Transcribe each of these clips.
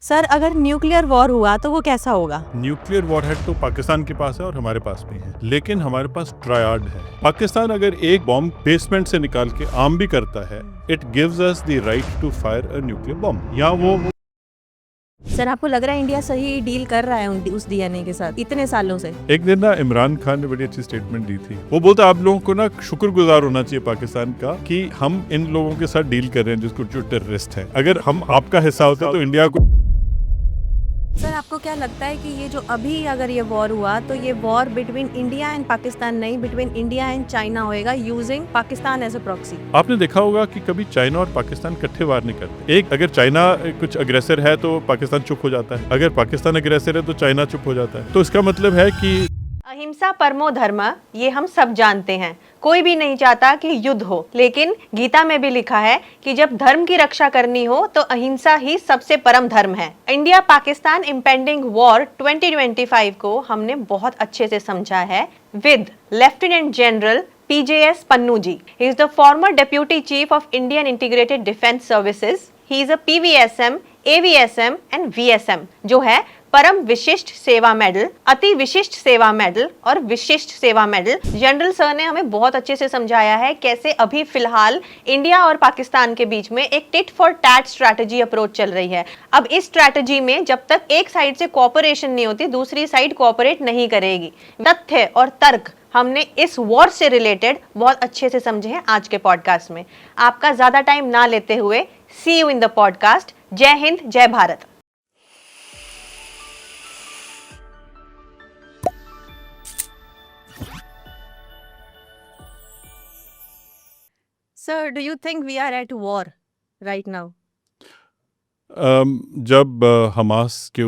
Sir अगर nuclear war हुआ तो वो कैसा होगा? न्यूक्लियर वॉरहेड तो पाकिस्तान के पास है और हमारे पास भी है, लेकिन हमारे पास ट्रायड है। पाकिस्तान अगर एक बॉम्ब बेसमेंट से निकाल के आर्म भी करता है, it gives us the right to fire a nuclear bomb. या वो सर आपको लग रहा है इंडिया सही डील कर रहा है उस डीएनए के साथ इतने सालों से? एक दिन ना इमरान खान ने बड़ी अच्छी स्टेटमेंट दी थी। वो बोलता आप लोगों को ना शुक्रगुजार होना चाहिए पाकिस्तान का कि हम इन लोगों के साथ डील कर रहे हैं जिसको जो टेररिस्ट है। अगर हम आपका हिस्सा होते तो इंडिया को। सर आपको क्या लगता है कि ये जो अभी अगर ये वॉर हुआ तो ये war between India and Pakistan नहीं, बिटवीन इंडिया एंड चाइना होएगा using Pakistan as a proxy? आपने देखा होगा कि कभी चाइना और पाकिस्तान इकट्ठे वार नहीं करते। एक अगर चाइना कुछ अग्रेसर है तो पाकिस्तान चुप हो जाता है, अगर पाकिस्तान अग्रेसर है तो चाइना चुप हो जाता है। तो इसका मतलब है कि अहिंसा परमो धर्म, ये हम सब जानते हैं। कोई भी नहीं चाहता कि युद्ध हो, लेकिन गीता में भी लिखा है कि जब धर्म की रक्षा करनी हो तो अहिंसा ही सबसे परम धर्म है। इंडिया पाकिस्तान इम्पेंडिंग वॉर 2025 को हमने बहुत अच्छे से समझा है with lieutenant general PJS Pannu ji. He is the former deputy chief of Indian integrated defence services. He is a PVSM, AVSM and VSM, जो है परम विशिष्ट सेवा मेडल, अति विशिष्ट सेवा मेडल और विशिष्ट सेवा मेडल। जनरल सर ने हमें बहुत अच्छे से समझाया है कैसे अभी फिलहाल इंडिया और पाकिस्तान के बीच में एक tit for tat strategy approach चल रही है। अब इस स्ट्रैटेजी में जब तक एक साइड से कोऑपरेशन नहीं होती, दूसरी साइड कोऑपरेट नहीं करेगी। तथ्य और तर्क हमने इस वॉर से रिलेटेड बहुत अच्छे से समझे हैं आज के पॉडकास्ट में। आपका ज्यादा टाइम ना लेते हुए सी यू इन द पॉडकास्ट। जय हिंद, जय Bharat. Sir, do you think we are at war right now? जब हमास के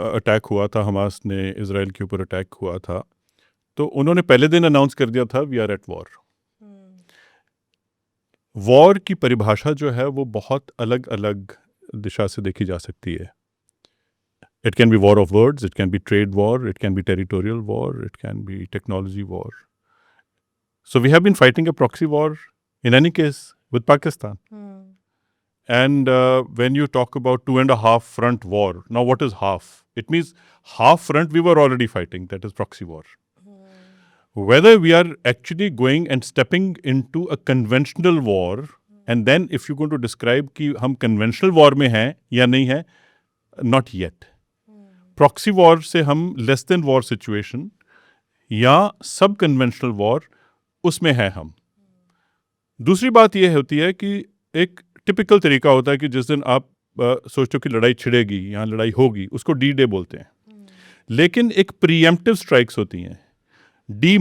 अटैक हुआ था, हमास ने इजराइल के ऊपर अटैक हुआ था, तो उन्होंने पहले दिन अनाउंस कर दिया था we are at war. War की परिभाषा जो है वो बहुत अलग अलग दिशा से देखी जा सकती है। It can be war of words, it can be trade war, it can be territorial war, it can be technology war. So we have been fighting a proxy war in any case with Pakistan. And when you talk about 2.5 front war, now what is half? It means half front we were already fighting, that is proxy war. Whether we are actually going and stepping into a conventional war, and then if you're going to describe कि हम conventional war में हैं या नहीं हैं, not yet. Proxy war से हम less than war situation या sub conventional war उसमें हैं हम। दूसरी बात यह होती है कि एक टिपिकल तरीका होता है कि जिस दिन आप सोचते हो कि लड़ाई छिड़ेगी, यहाँ लड़ाई होगी, उसको D-Day बोलते हैं। लेकिन एक प्रीएम्प्टिव स्ट्राइक्स होती हैं। D-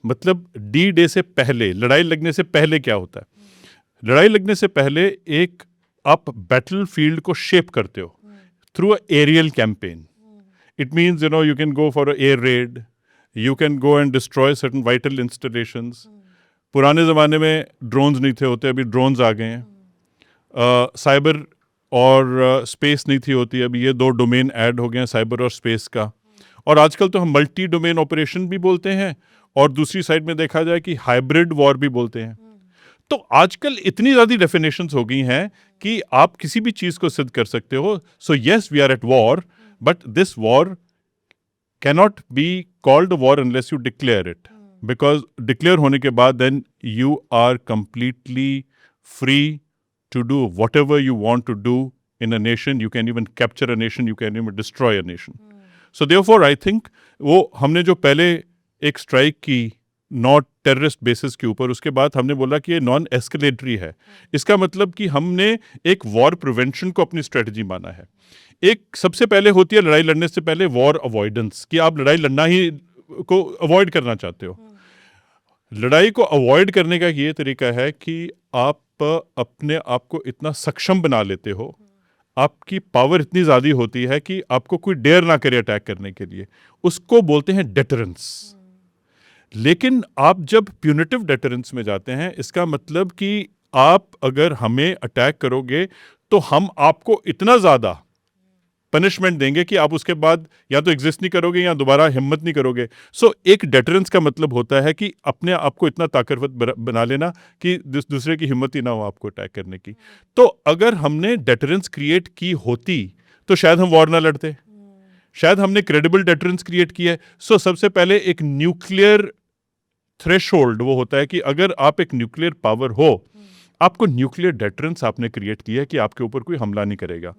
मतलब D-Day से पहले, लड़ाई लगने से पहले क्या होता है? लड़ाई लगने से पहले एक आप बैटल फील्ड को शेप करते हो through a aerial campaign. It means you can go for a air raid, you can go and destroy certain vital installations. पुराने ज़माने में ड्रोन्स नहीं थे होते, अभी ड्रोन्स आ गए हैं। साइबर और स्पेस नहीं थी होती, अभी ये दो डोमेन ऐड हो गए हैं, साइबर और स्पेस का। और आजकल तो हम मल्टी डोमेन ऑपरेशन भी बोलते हैं और दूसरी साइड में देखा जाए कि हाइब्रिड वॉर भी बोलते हैं। तो आजकल इतनी ज़्यादा डेफिनेशंस हो गई हैं कि आप किसी भी चीज़ को सिद्ध कर सकते हो। So yes we are at war, but this war cannot be called war unless you declare it. Because declare होने के बाद then you are completely free to do whatever you want to do in a nation. You can even capture a nation, you can even destroy a nation. So therefore I think वो हमने जो पहले एक strike की not terrorist basis के ऊपर, उसके बाद हमने बोला कि ये नॉन एस्केलेटरी है। इसका मतलब कि हमने एक वॉर प्रिवेंशन को अपनी स्ट्रेटजी माना है। एक सबसे पहले होती है लड़ाई लड़ने से पहले वॉर अवॉइडेंस, कि आप लड़ाई लड़ना ही को अवॉइड करना चाहते हो। लड़ाई को अवॉइड करने का ये तरीका है कि आप अपने आप को इतना सक्षम बना लेते हो, आपकी पावर इतनी ज़्यादा होती है कि आपको कोई डेयर ना करे अटैक करने के लिए। उसको बोलते हैं डेटरेंस। लेकिन आप जब प्यूनिटिव डेटरेंस में जाते हैं, इसका मतलब कि आप अगर हमें अटैक करोगे तो हम आपको इतना ज़्यादा पनिशमेंट देंगे कि आप उसके बाद या तो एग्जिस्ट नहीं करोगे या दोबारा हिम्मत नहीं करोगे। सो एक डेटरेंस का मतलब होता है कि अपने आप को इतना ताकतवर बना लेना कि दूसरे की हिम्मत ही ना हो आपको अटैक करने की। तो अगर हमने डेटरेंस क्रिएट की होती तो शायद हम वॉर ना लड़ते, शायद हमने क्रेडिबल डेटरेंस क्रिएट किया है। सो सबसे पहले एक न्यूक्लियर थ्रेशोल्ड वो होता है कि अगर आप एक न्यूक्लियर पावर हो, आपको न्यूक्लियर डेटरेंस आपने क्रिएट किया है कि आपके ऊपर कोई हमला नहीं करेगा।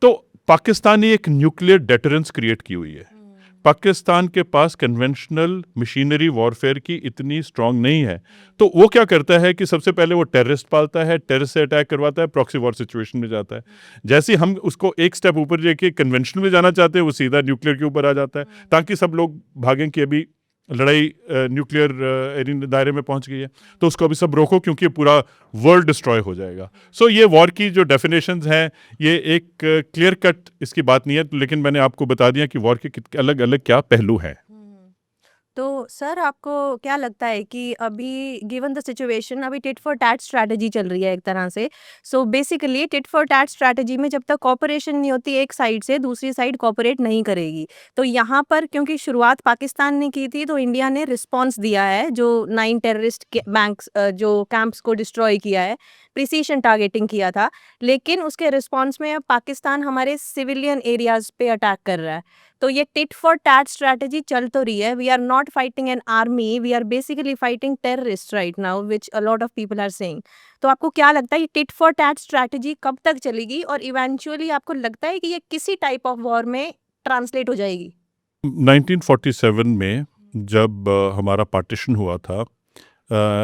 तो पाकिस्तान ने एक न्यूक्लियर डेटरेंस क्रिएट की हुई है। पाकिस्तान के पास कन्वेंशनल मशीनरी वॉरफेयर की इतनी स्ट्रांग नहीं है, तो वो क्या करता है कि सबसे पहले वो टेररिस्ट पालता है, टेररिस्ट से अटैक करवाता है, प्रॉक्सी वॉर सिचुएशन में जाता है। जैसे हम उसको एक स्टेप ऊपर जाके कन्वेंशनल में जाना चाहते हैं, वो सीधा न्यूक्लियर के ऊपर आ जाता है, ताकि सब लोग भागें कि अभी लड़ाई न्यूक्लियर दायरे में पहुंच गई है, तो उसको अभी सब रोको क्योंकि पूरा वर्ल्ड डिस्ट्रॉय हो जाएगा। सो ये वॉर की जो डेफिनेशंस हैं, ये एक क्लियर कट इसकी बात नहीं है, लेकिन मैंने आपको बता दिया कि वॉर के अलग अलग क्या पहलू हैं। तो सर आपको क्या लगता है कि अभी गिवन द सिचुएशन अभी टिट फॉर टैट स्ट्रैटेजी चल रही है एक तरह से। So basically tit for tat strategy में जब तक कॉपरेशन नहीं होती एक साइड से, दूसरी साइड कॉपरेट नहीं करेगी। तो यहाँ पर क्योंकि शुरुआत पाकिस्तान ने की थी, तो इंडिया ने रिस्पॉन्स दिया है, जो 9 टेररिस्ट बैंक्स जो कैंप्स को डिस्ट्रॉय किया है, प्रिसीशन टारगेटिंग किया था। लेकिन उसके रिस्पॉन्स में अब पाकिस्तान हमारे सिविलियन एरियाज पे अटैक कर रहा है। तो ये टिट फॉर टैट स्ट्रैटेजी चल तो रही है। We are not fighting an army, we are basically fighting terrorist right now, which a lot of people are saying. तो आपको क्या लगता है ये टिट फॉर टैट स्ट्रैटेजी कब तक चलेगी, और इवेंचुअली आपको लगता है कि ये किसी टाइप ऑफ वॉर में ट्रांसलेट हो जाएगी? 1947 में जब हमारा पार्टीशन हुआ था,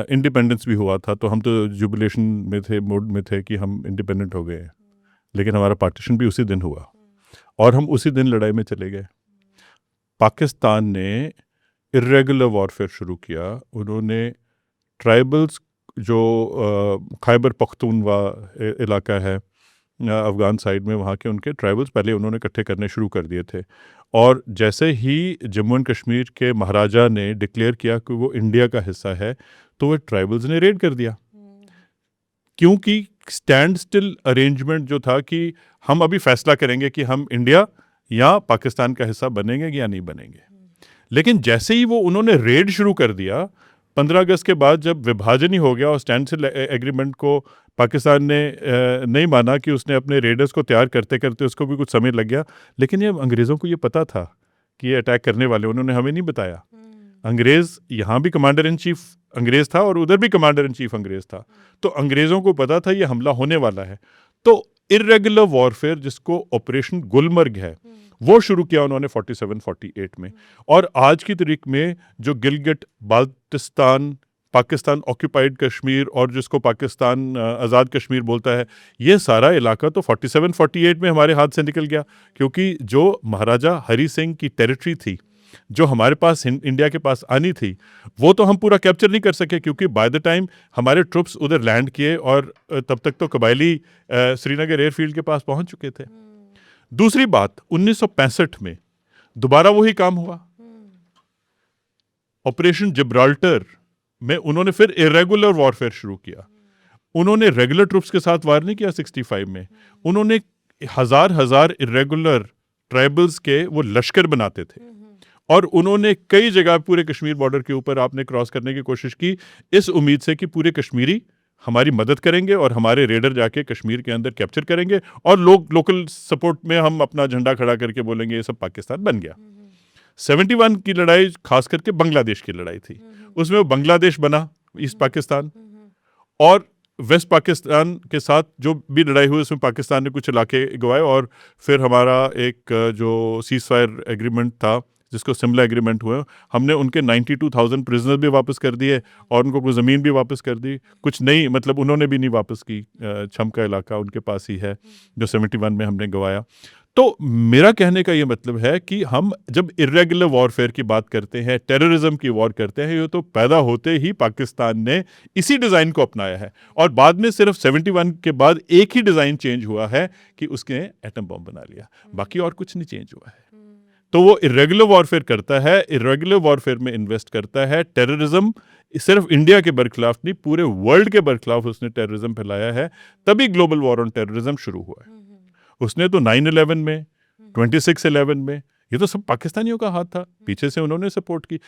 इंडिपेंडेंस भी हुआ था, तो हम तो जुबिलेशन में थे, मूड में थे कि हम इंडिपेंडेंट हो गए हैं। लेकिन हमारा पार्टीशन भी उसी दिन हुआ और हम उसी दिन लड़ाई में चले गए। पाकिस्तान ने इर्रेगुलर वॉरफेयर शुरू किया। उन्होंने ट्राइबल्स जो खैबर पख्तूनवा इलाका है अफ़गान साइड में, वहाँ के उनके ट्राइबल्स पहले उन्होंने इकट्ठे करने शुरू कर दिए थे। और जैसे ही जम्मू एंड कश्मीर के महाराजा ने डिक्लेयर किया कि वो इंडिया का हिस्सा है, तो वो ट्राइबल्स ने रेड कर दिया, क्योंकि स्टैंड स्टिल अरेंजमेंट जो था कि हम अभी फैसला करेंगे कि हम इंडिया या पाकिस्तान का हिस्सा बनेंगे या नहीं बनेंगे। लेकिन जैसे ही वो उन्होंने रेड शुरू कर दिया, 15 अगस्त के बाद जब विभाजन ही हो गया और स्टैंड स्टिल एग्रीमेंट को पाकिस्तान ने नहीं माना, कि उसने अपने रेडर्स को तैयार करते करते उसको भी कुछ समय लग गया। लेकिन ये अंग्रेज़ों को ये पता था कि ये अटैक करने वाले, उन्होंने हमें नहीं बताया। अंग्रेज़ यहाँ भी कमांडर इन चीफ अंग्रेज़ था और उधर भी कमांडर इन चीफ अंग्रेज़ था, तो अंग्रेज़ों को पता था ये हमला होने वाला है। तो इर्रेगुलर वॉरफेयर, जिसको ऑपरेशन गुलमर्ग है, वो शुरू किया उन्होंने 47-48 में। और आज की तारीख में जो गिलगिट बाल्टिस्तान, पाकिस्तान ऑक्यूपाइड कश्मीर और जिसको पाकिस्तान आज़ाद कश्मीर बोलता है, ये सारा इलाका तो 47-48 में हमारे हाथ से निकल गया, क्योंकि जो महाराजा हरी सिंह की टेरिटरी थी, जो हमारे पास इंडिया के पास आनी थी, वो तो हम पूरा कैप्चर नहीं कर सके, क्योंकि बाय द टाइम हमारे ट्रुप्स उधर लैंड किए और तब तक तो कबायली श्रीनगर एयरफील्ड के पास पहुंच चुके थे। दूसरी बात, 1965 में दोबारा वही काम हुआ। ऑपरेशन जिब्राल्टर में उन्होंने फिर इरेगुलर वॉरफेयर शुरू किया। उन्होंने रेगुलर ट्रुप्स के साथ वार नहीं किया 65 में, उन्होंने हजार इरेगुलर ट्राइबल्स के वो लश्कर बनाते थे, और उन्होंने कई जगह पूरे कश्मीर बॉर्डर के ऊपर आपने क्रॉस करने की कोशिश की, इस उम्मीद से कि पूरे कश्मीरी हमारी मदद करेंगे और हमारे रेडर जाके कश्मीर के अंदर कैप्चर करेंगे, और लोग लोकल सपोर्ट में हम अपना झंडा खड़ा करके बोलेंगे ये सब पाकिस्तान बन गया। 71 की लड़ाई खास करके बांग्लादेश की लड़ाई थी, उसमें वो बांग्लादेश बना, ईस्ट पाकिस्तान, और वेस्ट पाकिस्तान के साथ जो भी लड़ाई हुई उसमें पाकिस्तान ने कुछ इलाके गंवाए, और फिर हमारा एक जो सीज फायर एग्रीमेंट था, जिसको सिमला एग्रीमेंट हुआ, हमने उनके 92,000 प्रिजनर भी वापस कर दिए और उनको कुछ ज़मीन भी वापस कर दी, कुछ नहीं, मतलब उन्होंने भी नहीं वापस की। छम का इलाका उनके पास ही है जो 71 में हमने गंवाया। तो मेरा कहने का ये मतलब है कि हम जब इर्रेगुलर वॉरफेयर की बात करते हैं, टेररिज्म की वॉर करते हैं, ये तो पैदा होते ही पाकिस्तान ने इसी डिज़ाइन को अपनाया है, और बाद में सिर्फ 71 के बाद एक ही डिज़ाइन चेंज हुआ है कि उसने एटम बम बना लिया, बाकी और कुछ नहीं चेंज हुआ है। तो वो इरेगुलर वॉरफेयर करता है, इरेगुलर वॉरफेयर में इन्वेस्ट करता है। टेररिज्म सिर्फ इंडिया के बरखिलाफ नहीं, पूरे वर्ल्ड के बरखिलाफ उसने टेररिज्म फैलाया है, तभी ग्लोबल वॉर ऑन टेररिज्म शुरू हुआ है। उसने तो 9/11 में, 26/11 में, ये तो सब पाकिस्तानियों का हाथ था, पीछे से उन्होंने सपोर्ट की।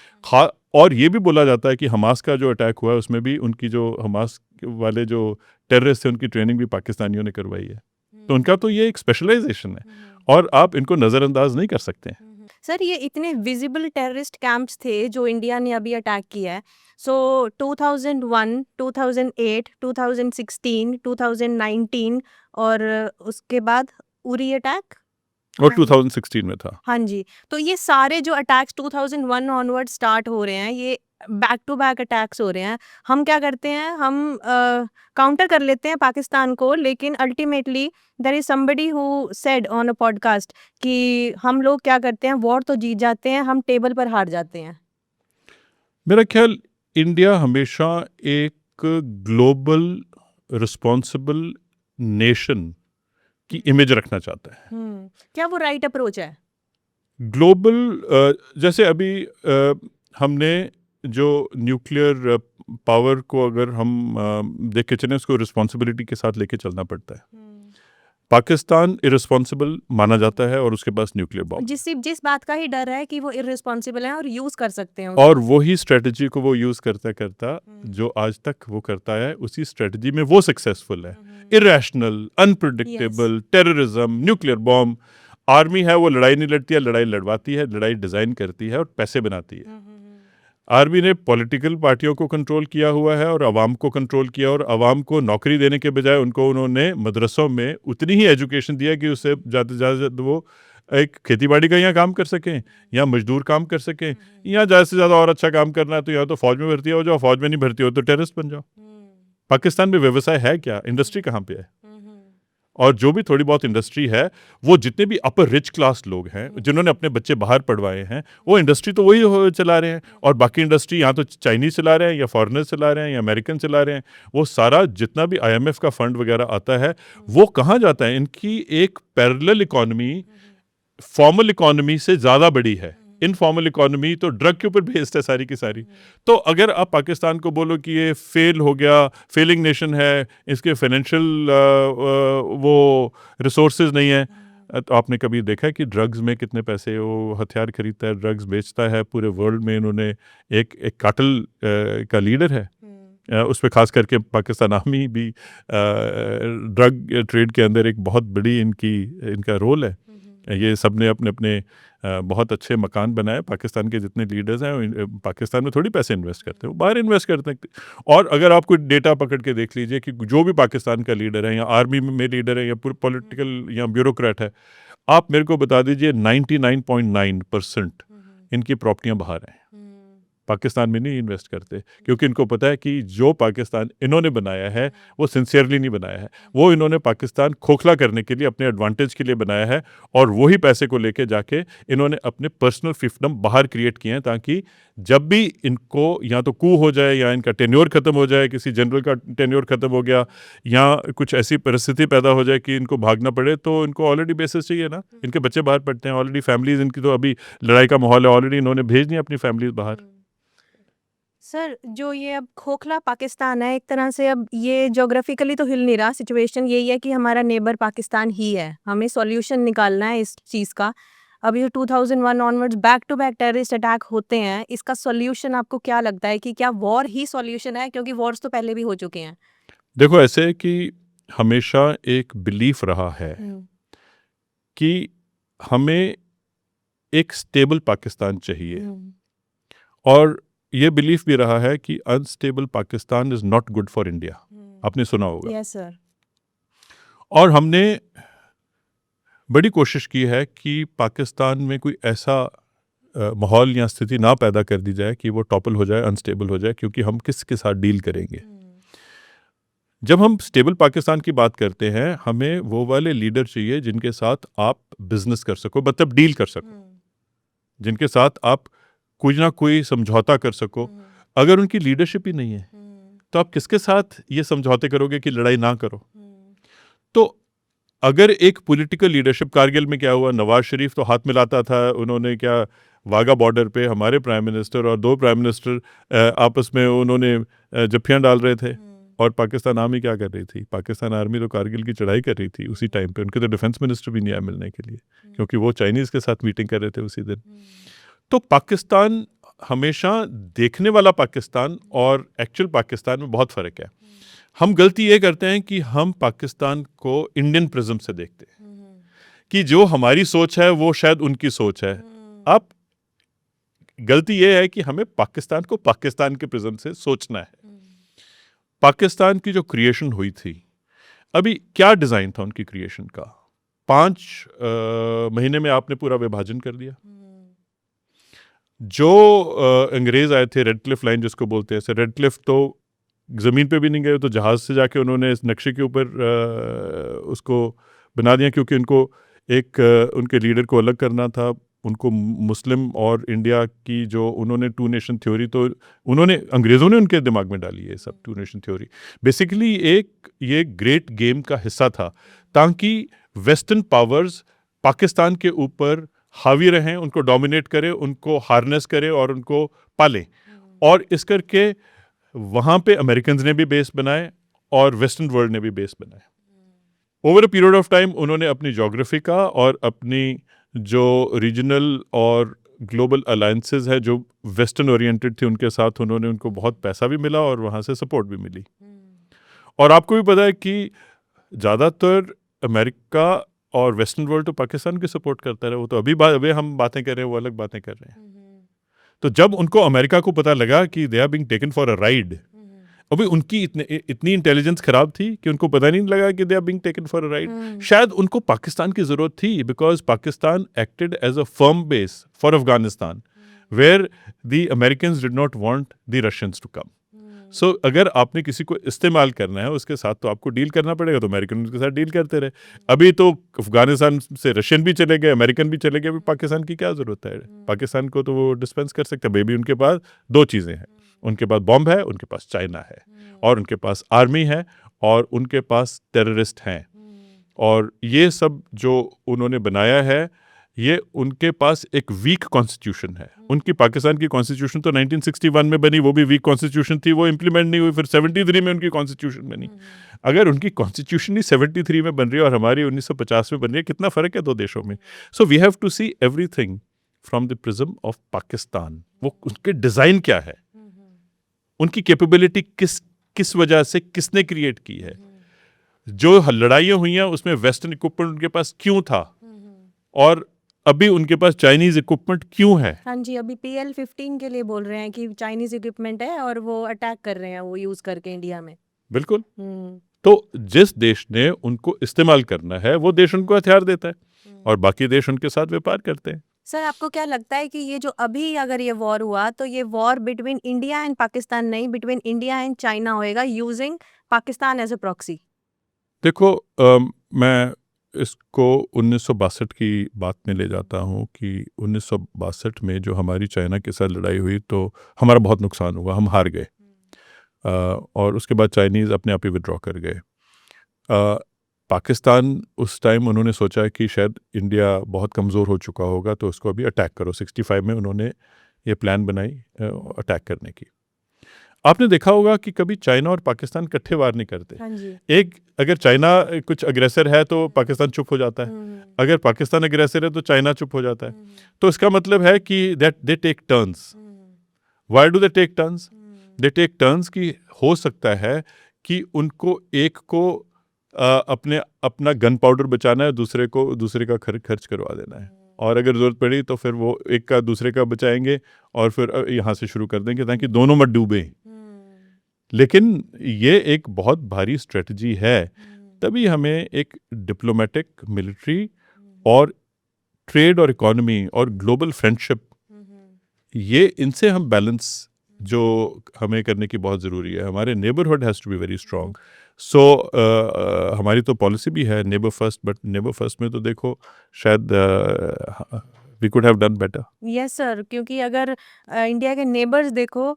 और ये भी बोला जाता है कि हमास का जो अटैक हुआ है उसमें भी उनकी जो हमास वाले जो टेररिस्ट थे उनकी ट्रेनिंग भी पाकिस्तानियों ने करवाई है। तो उनका तो ये एक स्पेशलाइजेशन है। और आप इनको नज़रअंदाज नहीं कर सकते हैं। सर ये इतने विजिबल टेररिस्ट कैंप्स थे जो इंडिया ने अभी अटैक किया है, सो 2001, 2008, 2016, 2019 और उसके बाद उरी अटैक और 2016 में था। हाँ जी, तो ये सारे जो अटैक्स 2001 ऑनवर्ड स्टार्ट हो रहे हैं, ये बैक टू बैक अटैक्स हो रहे हैं। हम क्या करते हैं, हम काउंटर कर लेते हैं पाकिस्तान को, लेकिन ultimately there is somebody who said on a podcast कि हम लोग क्या करते हैं, वॉर तो जीत जाते हैं, हम टेबल पर हार जाते हैं। मेरा ख्याल इंडिया हमेशा एक ग्लोबल रिस्पॉन्सिबल नेशन की इमेज रखना चाहता है। क्या वो राइट अप्रोच है? ग्लोबल जैसे अभी हमने जो न्यूक्लियर पावर को अगर हम देख के चलें, उसको रिस्पॉन्सिबिलिटी के साथ लेके चलना पड़ता है। पाकिस्तान इररिस्पॉन्सिबल माना जाता है और उसके पास न्यूक्लियर बॉम्ब, जिस बात का ही डर है कि वो इररिस्पॉन्सिबल हैं और यूज कर सकते हैं उसको। और वही स्ट्रेटजी को वो यूज करता करता जो आज तक वो करता है, उसी स्ट्रेटजी में वो सक्सेसफुल है। Irrational, unpredictable, terrorism, nuclear bomb. Army है वो लड़ाई नहीं लड़ती है, लड़ाई लड़वाती है, लड़ाई डिजाइन करती है और पैसे बनाती है। आर्मी ने पॉलिटिकल पार्टियों को कंट्रोल किया हुआ है और अवाम को कंट्रोल किया, और अवाम को नौकरी देने के बजाय उनको उन्होंने मदरसों में उतनी ही एजुकेशन दिया कि उससे ज़्यादा से ज़्यादा वो एक खेतीबाड़ी का यहाँ काम कर सकें, या मजदूर काम कर सकें, या ज़्यादा से ज़्यादा और अच्छा काम करना है तो या तो फौज में भर्ती हो जाओ, फौज में नहीं भर्ती हो तो टेररिस्ट बन जाओ। पाकिस्तान में व्यवसाय है क्या? इंडस्ट्री कहाँ पे है? और जो भी थोड़ी बहुत इंडस्ट्री है, वो जितने भी अपर रिच क्लास लोग हैं जिन्होंने अपने बच्चे बाहर पढ़वाए हैं, वो इंडस्ट्री तो वही चला रहे हैं। और बाकी इंडस्ट्री यहाँ तो चाइनीज चला रहे हैं, या फॉरेनर्स चला रहे हैं, या अमेरिकन चला रहे हैं। वो सारा जितना भी IMF का फंड वगैरह आता है, वो कहाँ जाता है? इनकी एक पैरेलल इकोनॉमी फॉर्मल इकोनॉमी से ज़्यादा बड़ी है। इनफॉर्मल इकोनॉमी तो ड्रग के ऊपर बेस्ड है सारी की सारी। तो अगर आप पाकिस्तान को बोलो कि ये फेल हो गया, फेलिंग नेशन है, इसके फाइनेंशियल वो रिसोर्सेज नहीं है, तो आपने कभी देखा है कि ड्रग्स में कितने पैसे वो हथियार खरीदता है, ड्रग्स बेचता है पूरे वर्ल्ड में। इन्होंने एक कार्टेल का लीडर है, उस पर खास करके पाकिस्तान आर्मी भी ड्रग ट्रेड के अंदर एक बहुत बड़ी इनका रोल है। ये सब ने अपने अपने बहुत अच्छे मकान बनाए। पाकिस्तान के जितने लीडर्स हैं, पाकिस्तान में थोड़ी पैसे इन्वेस्ट करते हैं, वो बाहर इन्वेस्ट करते हैं। और अगर आप कोई डेटा पकड़ के देख लीजिए कि जो भी पाकिस्तान का लीडर है, या आर्मी में लीडर है, या पूरे पॉलिटिकल या ब्यूरोक्रेट है, आप मेरे को बता दीजिए 99.9% इनकी प्रॉपर्टियां बाहर हैं, पाकिस्तान में नहीं इन्वेस्ट करते। क्योंकि इनको पता है कि जो पाकिस्तान इन्होंने बनाया है वो सिंसियरली नहीं बनाया है, वो इन्होंने पाकिस्तान खोखला करने के लिए, अपने एडवांटेज के लिए बनाया है। और वही पैसे को लेके जाके इन्होंने अपने पर्सनल फिफ्टम बाहर क्रिएट किए हैं, ताकि जब भी इनको या तो कू हो जाए, या इनका टेन्योर ख़त्म हो जाए, किसी जनरल का टेन्योर ख़त्म हो गया, या कुछ ऐसी परिस्थिति पैदा हो जाए कि इनको भागना पड़े, तो इनको ऑलरेडी बेसिस चाहिए ना। इनके बच्चे बाहर पढ़ते हैं, ऑलरेडी फैमिलीज इनकी, तो अभी लड़ाई का माहौल है, ऑलरेडी इन्होंने भेज दी अपनी फैमिलीज बाहर। सर जो ये अब खोखला पाकिस्तान है, एक तरह से अब ये ज्योग्राफिकली तो हिल नहीं रहा, सिचुएशन यही है कि हमारा नेबर पाकिस्तान ही है, हमें सॉल्यूशन निकालना है इस चीज़ का। अब ये 2001 onwards back to back terrorist attack होते हैं, इसका सॉल्यूशन आपको क्या लगता है कि क्या वॉर ही सॉल्यूशन है? क्योंकि वॉर्स तो पहले भी हो चुके हैं। देखो, ऐसे है कि हमेशा एक बिलीफ रहा है कि हमें एक स्टेबल पाकिस्तान चाहिए, और ये बिलीफ भी रहा है कि unstable Pakistan is not good for India. आपने सुना होगा। Yes sir. और हमने बड़ी कोशिश की है कि पाकिस्तान में कोई ऐसा माहौल या स्थिति ना पैदा कर दी जाए कि वो टॉपल हो जाए, अनस्टेबल हो जाए, क्योंकि हम किसके साथ डील करेंगे। जब हम स्टेबल पाकिस्तान की बात करते हैं, हमें वो वाले लीडर चाहिए जिनके साथ आप बिजनेस कर सको, मतलब डील कर सको, जिनके साथ आप कोई ना कोई समझौता कर सको। अगर उनकी लीडरशिप ही नहीं है, तो आप किसके साथ ये समझौते करोगे कि लड़ाई ना करो? तो अगर एक पॉलिटिकल लीडरशिप, कारगिल में क्या हुआ, नवाज शरीफ तो हाथ मिलाता था, उन्होंने क्या वाघा बॉर्डर पे हमारे प्राइम मिनिस्टर और 2 प्राइम मिनिस्टर आपस में उन्होंने जफ्फियां डाल रहे थे। और पाकिस्तान आर्मी क्या कर रही थी? पाकिस्तान आर्मी तो कारगिल की चढ़ाई कर रही थी उसी टाइम पे। उनके तो डिफेंस मिनिस्टर भी नहीं आया मिलने के लिए, क्योंकि वो चाइनीज़ के साथ मीटिंग कर रहे थे उसी दिन। तो पाकिस्तान हमेशा, देखने वाला पाकिस्तान और एक्चुअल पाकिस्तान में बहुत फ़र्क है। हम गलती ये करते हैं कि हम पाकिस्तान को इंडियन प्रिज्म से देखते हैं कि जो हमारी सोच है वो शायद उनकी सोच है। अब गलती ये है कि हमें पाकिस्तान को पाकिस्तान के प्रिज्म से सोचना है। पाकिस्तान की जो क्रिएशन हुई थी, अभी क्या डिजाइन था उनकी क्रिएशन का? 5 महीने में आपने पूरा विभाजन कर दिया। जो अंग्रेज आए थे, रेड क्लिफ लाइन जिसको बोलते हैं, रेड क्लिफ तो जमीन पे भी नहीं गए, तो जहाज से जाके उन्होंने इस नक्शे के ऊपर उसको बना दिया, क्योंकि उनको एक उनके लीडर को अलग करना था। उनको मुस्लिम और इंडिया की जो उन्होंने 2 नेशन थ्योरी, तो उन्होंने अंग्रेज़ों ने उनके दिमाग में डाली है सब 2 नेशन थ्योरी। बेसिकली एक ये ग्रेट गेम का हिस्सा था, ताकि वेस्टर्न पावर्स पाकिस्तान के ऊपर हावी रहें, उनको डोमिनेट करें, उनको हार्नेस करें और उनको पालें। और इस करके वहाँ पे अमेरिकन्स ने भी बेस बनाए और वेस्टर्न वर्ल्ड ने भी बेस बनाए। Over a period of time उन्होंने अपनी ज्योग्राफी का और अपनी जो रीजनल और ग्लोबल अलायंसेस है जो वेस्टर्न ओरिएंटेड थी, उनके साथ उनको बहुत पैसा भी मिला और वहाँ से सपोर्ट भी मिली। और आपको भी पता है कि ज़्यादातर अमेरिका और वेस्टर्न वर्ल्ड तो पाकिस्तान की सपोर्ट करता रहा। वो तो अभी हम बातें कर रहे हैं, वो अलग बातें कर रहे हैं। तो जब उनको अमेरिका को पता लगा कि they are being taken for a ride, अभी उनकी इतनी इंटेलिजेंस खराब थी कि उनको पता नहीं लगा कि they are being taken for a ride. शायद उनको पाकिस्तान की जरूरत थी, because Pakistan acted as a firm base for Afghanistan, where the Americans did not want the Russians to come. So अगर आपने किसी को इस्तेमाल करना है, उसके साथ तो आपको डील करना पड़ेगा, तो अमेरिकन उनके साथ डील करते रहे। अभी तो अफगानिस्तान से रशियन भी चले गए, अमेरिकन भी चले गए, अभी पाकिस्तान की क्या जरूरत है? पाकिस्तान को तो वो डिस्पेंस कर सकते हैं। बेबी उनके पास 2 चीज़ें हैं, उनके पास बॉम्ब है, उनके पास चाइना है, और उनके पास आर्मी है, और उनके पास टेररिस्ट हैं। और ये सब जो उन्होंने बनाया है, ये उनके पास एक वीक कॉन्स्टिट्यूशन है। उनकी पाकिस्तान की कॉन्स्टिट्यूशन तो 1961 में बनी, वो भी वीक कॉन्स्टिट्यूशन थी, वो इम्प्लीमेंट नहीं हुई। फिर 73 में उनकी कॉन्स्टिट्यूशन बनी। अगर उनकी कॉन्स्टिट्यूशन ही 73 में बन रही है और हमारी 1950 में बन रही है, कितना फ़र्क है 2 देशों में। So we have to see everything from the prism of Pakistan. वो उनके डिज़ाइन क्या है, उनकी कैपेबिलिटी किस वजह से, किसने क्रिएट की है, जो लड़ाइयाँ हुई हैं उसमें वेस्टर्न इक्विपमेंट उनके पास क्यों था, और अभी उनके पास चाइनीज इक्विपमेंट क्यों है। हाँ जी, अभी PL-15 के लिए बोल रहे हैं कि चाइनीज इक्विपमेंट है और वो अटैक कर रहे हैं वो यूज करके इंडिया में। बिल्कुल। तो जिस देश ने उनको इस्तेमाल करना है, वो देश उनको हथियार देता है और बाकी देश उनके साथ व्यापार करते हैं। सर, आपको क्या लगता है कि ये जो अभी अगर ये वॉर हुआ, तो ये war between India and Pakistan नहीं, बिटवीन इंडिया एंड चाइना होएगा, using Pakistan as a proxy? देखो, मैं इसको 1962 की बात में ले जाता हूँ कि 1962 में जो हमारी चाइना के साथ लड़ाई हुई, तो हमारा बहुत नुकसान हुआ, हम हार गए। और उसके बाद चाइनीज़ अपने आप ही विड्रॉ कर गए। पाकिस्तान उस टाइम उन्होंने सोचा कि शायद इंडिया बहुत कमज़ोर हो चुका होगा, तो उसको अभी अटैक करो। 65 में उन्होंने ये प्लान बनाई अटैक करने की। आपने देखा होगा कि कभी चाइना और पाकिस्तान इकट्ठे वार नहीं करते। हाँ जी। एक अगर चाइना कुछ अग्रेसर है तो पाकिस्तान चुप हो जाता है, अगर पाकिस्तान अग्रेसर है तो चाइना चुप हो जाता है। तो इसका मतलब है कि that they take turns. Why do they take turns? They take turns कि हो सकता है कि उनको एक को अपना गन पाउडर बचाना है, दूसरे का खर्च करवा देना है, और अगर ज़रूरत पड़ी तो फिर वो एक का दूसरे का बचाएंगे और फिर यहाँ से शुरू कर देंगे ताकि दोनों मत डूबें। लेकिन ये एक बहुत भारी स्ट्रेटजी है। तभी हमें एक डिप्लोमेटिक, मिलिट्री और ट्रेड और इकोनॉमी और ग्लोबल फ्रेंडशिप, ये इनसे हम बैलेंस जो हमें करने की बहुत ज़रूरी है। हमारे neighbourhood has to be very strong. So हमारी तो पॉलिसी भी है neighbour first, but neighbour first में तो देखो शायद we could have done better. Yes sir, क्योंकि अगर इंडिया के नेबर्स देखो,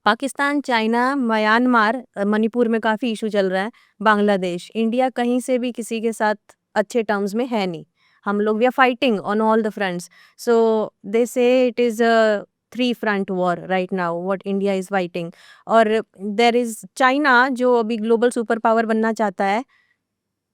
पाकिस्तान, चाइना, म्यांमार, मणिपुर में काफ़ी इशू चल रहा है, बांग्लादेश, इंडिया कहीं से भी किसी के साथ अच्छे टर्म्स में है नहीं। हम लोग we are fighting on all the fronts. So they say it is a 3 front war right now what India is fighting. और देयर इज़ चाइना जो अभी ग्लोबल सुपर पावर बनना चाहता है,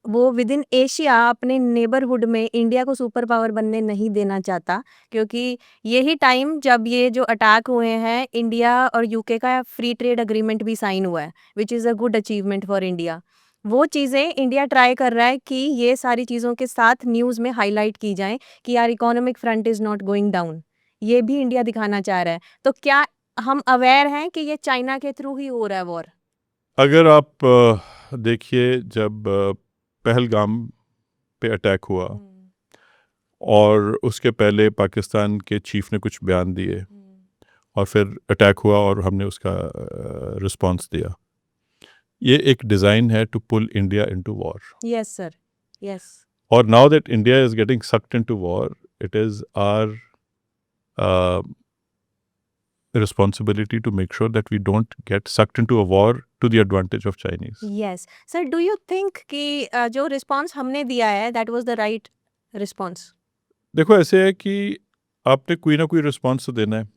वो विद इन एशिया अपने नेबरहुड में India को सुपर पावर बनने नहीं देना चाहता, क्योंकि यही टाइम जब ये जो अटैक हुए हैं, इंडिया और यूके का फ्री ट्रेड अग्रीमेंट भी साइन हुआ है, which is a good achievement for India. वो चीज़ें इंडिया ट्राई कर रहा है कि ये सारी चीज़ों के साथ न्यूज़ में हाईलाइट की जाएँ कि यार economic front is not going down. ये भी इंडिया दिखाना चाह रहा है। तो क्या हम अवेयर हैं कि ये चाइना के थ्रू ही हो रहा है वॉर? अगर आप देखिए जब पहलगाम पे अटैक हुआ और उसके पहले पाकिस्तान के चीफ ने कुछ बयान दिए और फिर अटैक हुआ और हमने उसका रिस्पांस दिया। ये एक डिज़ाइन है to pull India into war. Yes sir, yes. और now that India is getting sucked into war, it is our responsibility to make sure that we don't get sucked into a war to the advantage of Chinese. Yes sir, do you think कि जो response हमने दिया है that was the right response? देखो ऐसे है कि आपने कोई ना कोई रिस्पॉन्स तो देना है।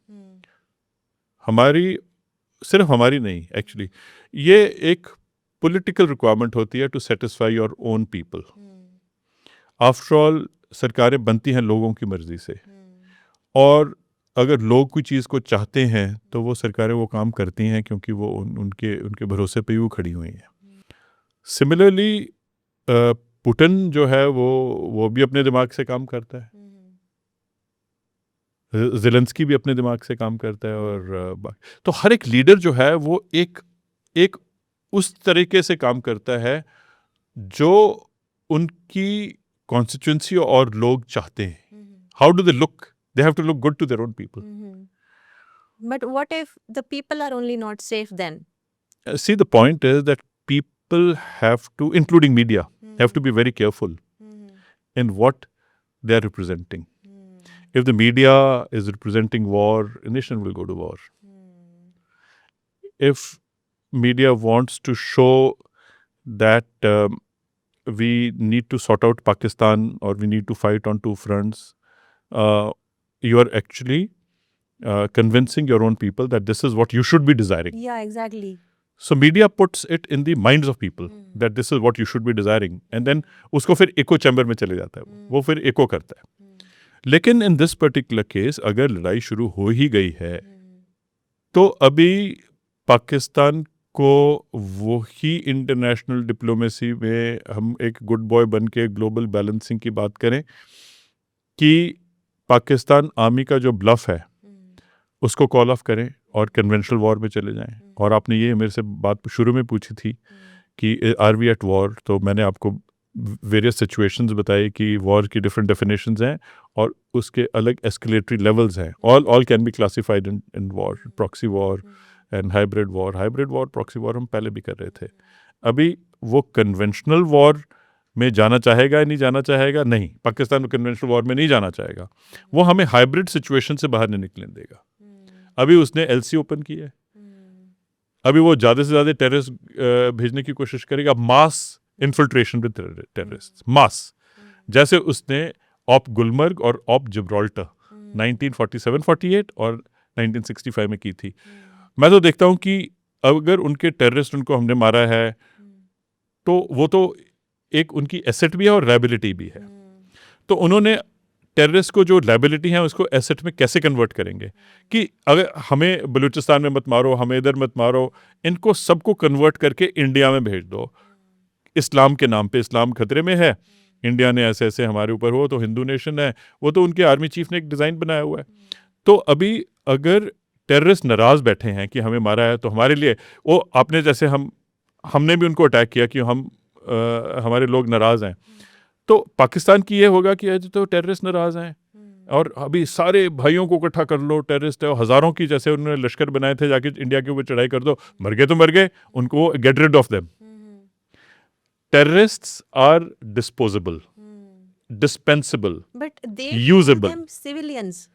हमारी, सिर्फ हमारी नहीं एक्चुअली, ये एक पॉलिटिकल रिक्वायरमेंट होती है to satisfy your own people. After all सरकारें बनती हैं लोगों की मर्जी से, और अगर लोग कोई चीज़ को चाहते हैं तो वो सरकारें वो काम करती हैं क्योंकि वो उनके भरोसे पे ही वो खड़ी हुई हैं। सिमिलरली पुतिन जो है वो भी अपने दिमाग से काम करता है, ज़ेलेंस्की भी अपने दिमाग से काम करता है, और तो हर एक लीडर जो है वो एक उस तरीके से काम करता है जो उनकी कॉन्स्टिट्यूंसी और लोग चाहते हैं। How do they look? They have to look good to their own people. But what if the people are only not safe then? See, the point is that people have to, including media, have to be very careful in what they are representing. If the media is representing war, a nation will go to war. If media wants to show that we need to sort out Pakistan or we need to fight on two fronts, you are actually convincing your own people that this is what you should be desiring. Yeah, exactly. So media puts it in the minds of people that this is what you should be desiring, and then उसको फिर echo chamber में चले जाता है, वो फिर echo करता है। लेकिन in this particular case अगर लड़ाई शुरू हो ही गई है तो अभी पाकिस्तान को वही इंटरनेशनल डिप्लोमेसी में हम एक गुड बॉय बन के ग्लोबल बैलेंसिंग की बात करें कि पाकिस्तान आर्मी का जो ब्लफ है उसको कॉल ऑफ करें और कन्वेंशनल वॉर में चले जाएं। और आपने ये मेरे से बात शुरू में पूछी थी कि आर वी एट वॉर, तो मैंने आपको वेरियस सिचुएशंस बताई कि वॉर की डिफरेंट डेफिनेशंस हैं और उसके अलग एस्केलेटरी लेवल्स हैं। All can be classified in war, proxy war and hybrid war. Hybrid war, proxy war हम पहले भी कर रहे थे। अभी वो कन्वेंशनल वॉर में जाना चाहेगा या नहीं जाना चाहेगा? नहीं, पाकिस्तान कन्वेंशनल वॉर में नहीं जाना चाहेगा। वो हमें हाइब्रिड सिचुएशन से बाहर नहीं निकलने देगा। अभी उसने एलसी ओपन की है, अभी वो ज़्यादा से ज़्यादा टेररिस्ट भेजने की कोशिश करेगा, मास इन्फिल्ट्रेशन विद टेररिस्ट, मास। जैसे उसने ऑप गुलमर्ग और ऑप जिब्राल्टर 1947-48 और 1965 में की थी। मैं तो देखता हूँ कि अगर उनके टेररिस्ट, उनको हमने मारा है तो वो तो एक उनकी एसेट भी है और लायबिलिटी भी है। तो उन्होंने टेररिस्ट को जो लायबिलिटी है उसको एसेट में कैसे कन्वर्ट करेंगे कि अगर हमें बलूचिस्तान में मत मारो, हमें इधर मत मारो, इनको सबको कन्वर्ट करके इंडिया में भेज दो। इस्लाम के नाम पे, इस्लाम खतरे में है, इंडिया ने ऐसे ऐसे हमारे ऊपर हो, तो हिंदू नेशन है, वो तो उनके आर्मी चीफ ने एक डिज़ाइन बनाया हुआ है। तो अभी अगर टेररिस्ट नाराज़ बैठे हैं कि हमें मारा है, तो हमारे लिए वो आपने जैसे हमने भी उनको अटैक किया कि हमारे लोग नाराज़ हैं, तो पाकिस्तान की ये होगा कि आज तो टेररिस्ट नाराज़ हैं और अभी सारे भाइयों को इकट्ठा कर लो, टेररिस्ट है, और हज़ारों की जैसे उन्होंने लश्कर बनाए थे, जाके इंडिया के ऊपर चढ़ाई कर दो, मर गए तो मर गए, उनको get rid of them. Terrorists are disposable, dispensable, But they usable. them civilians.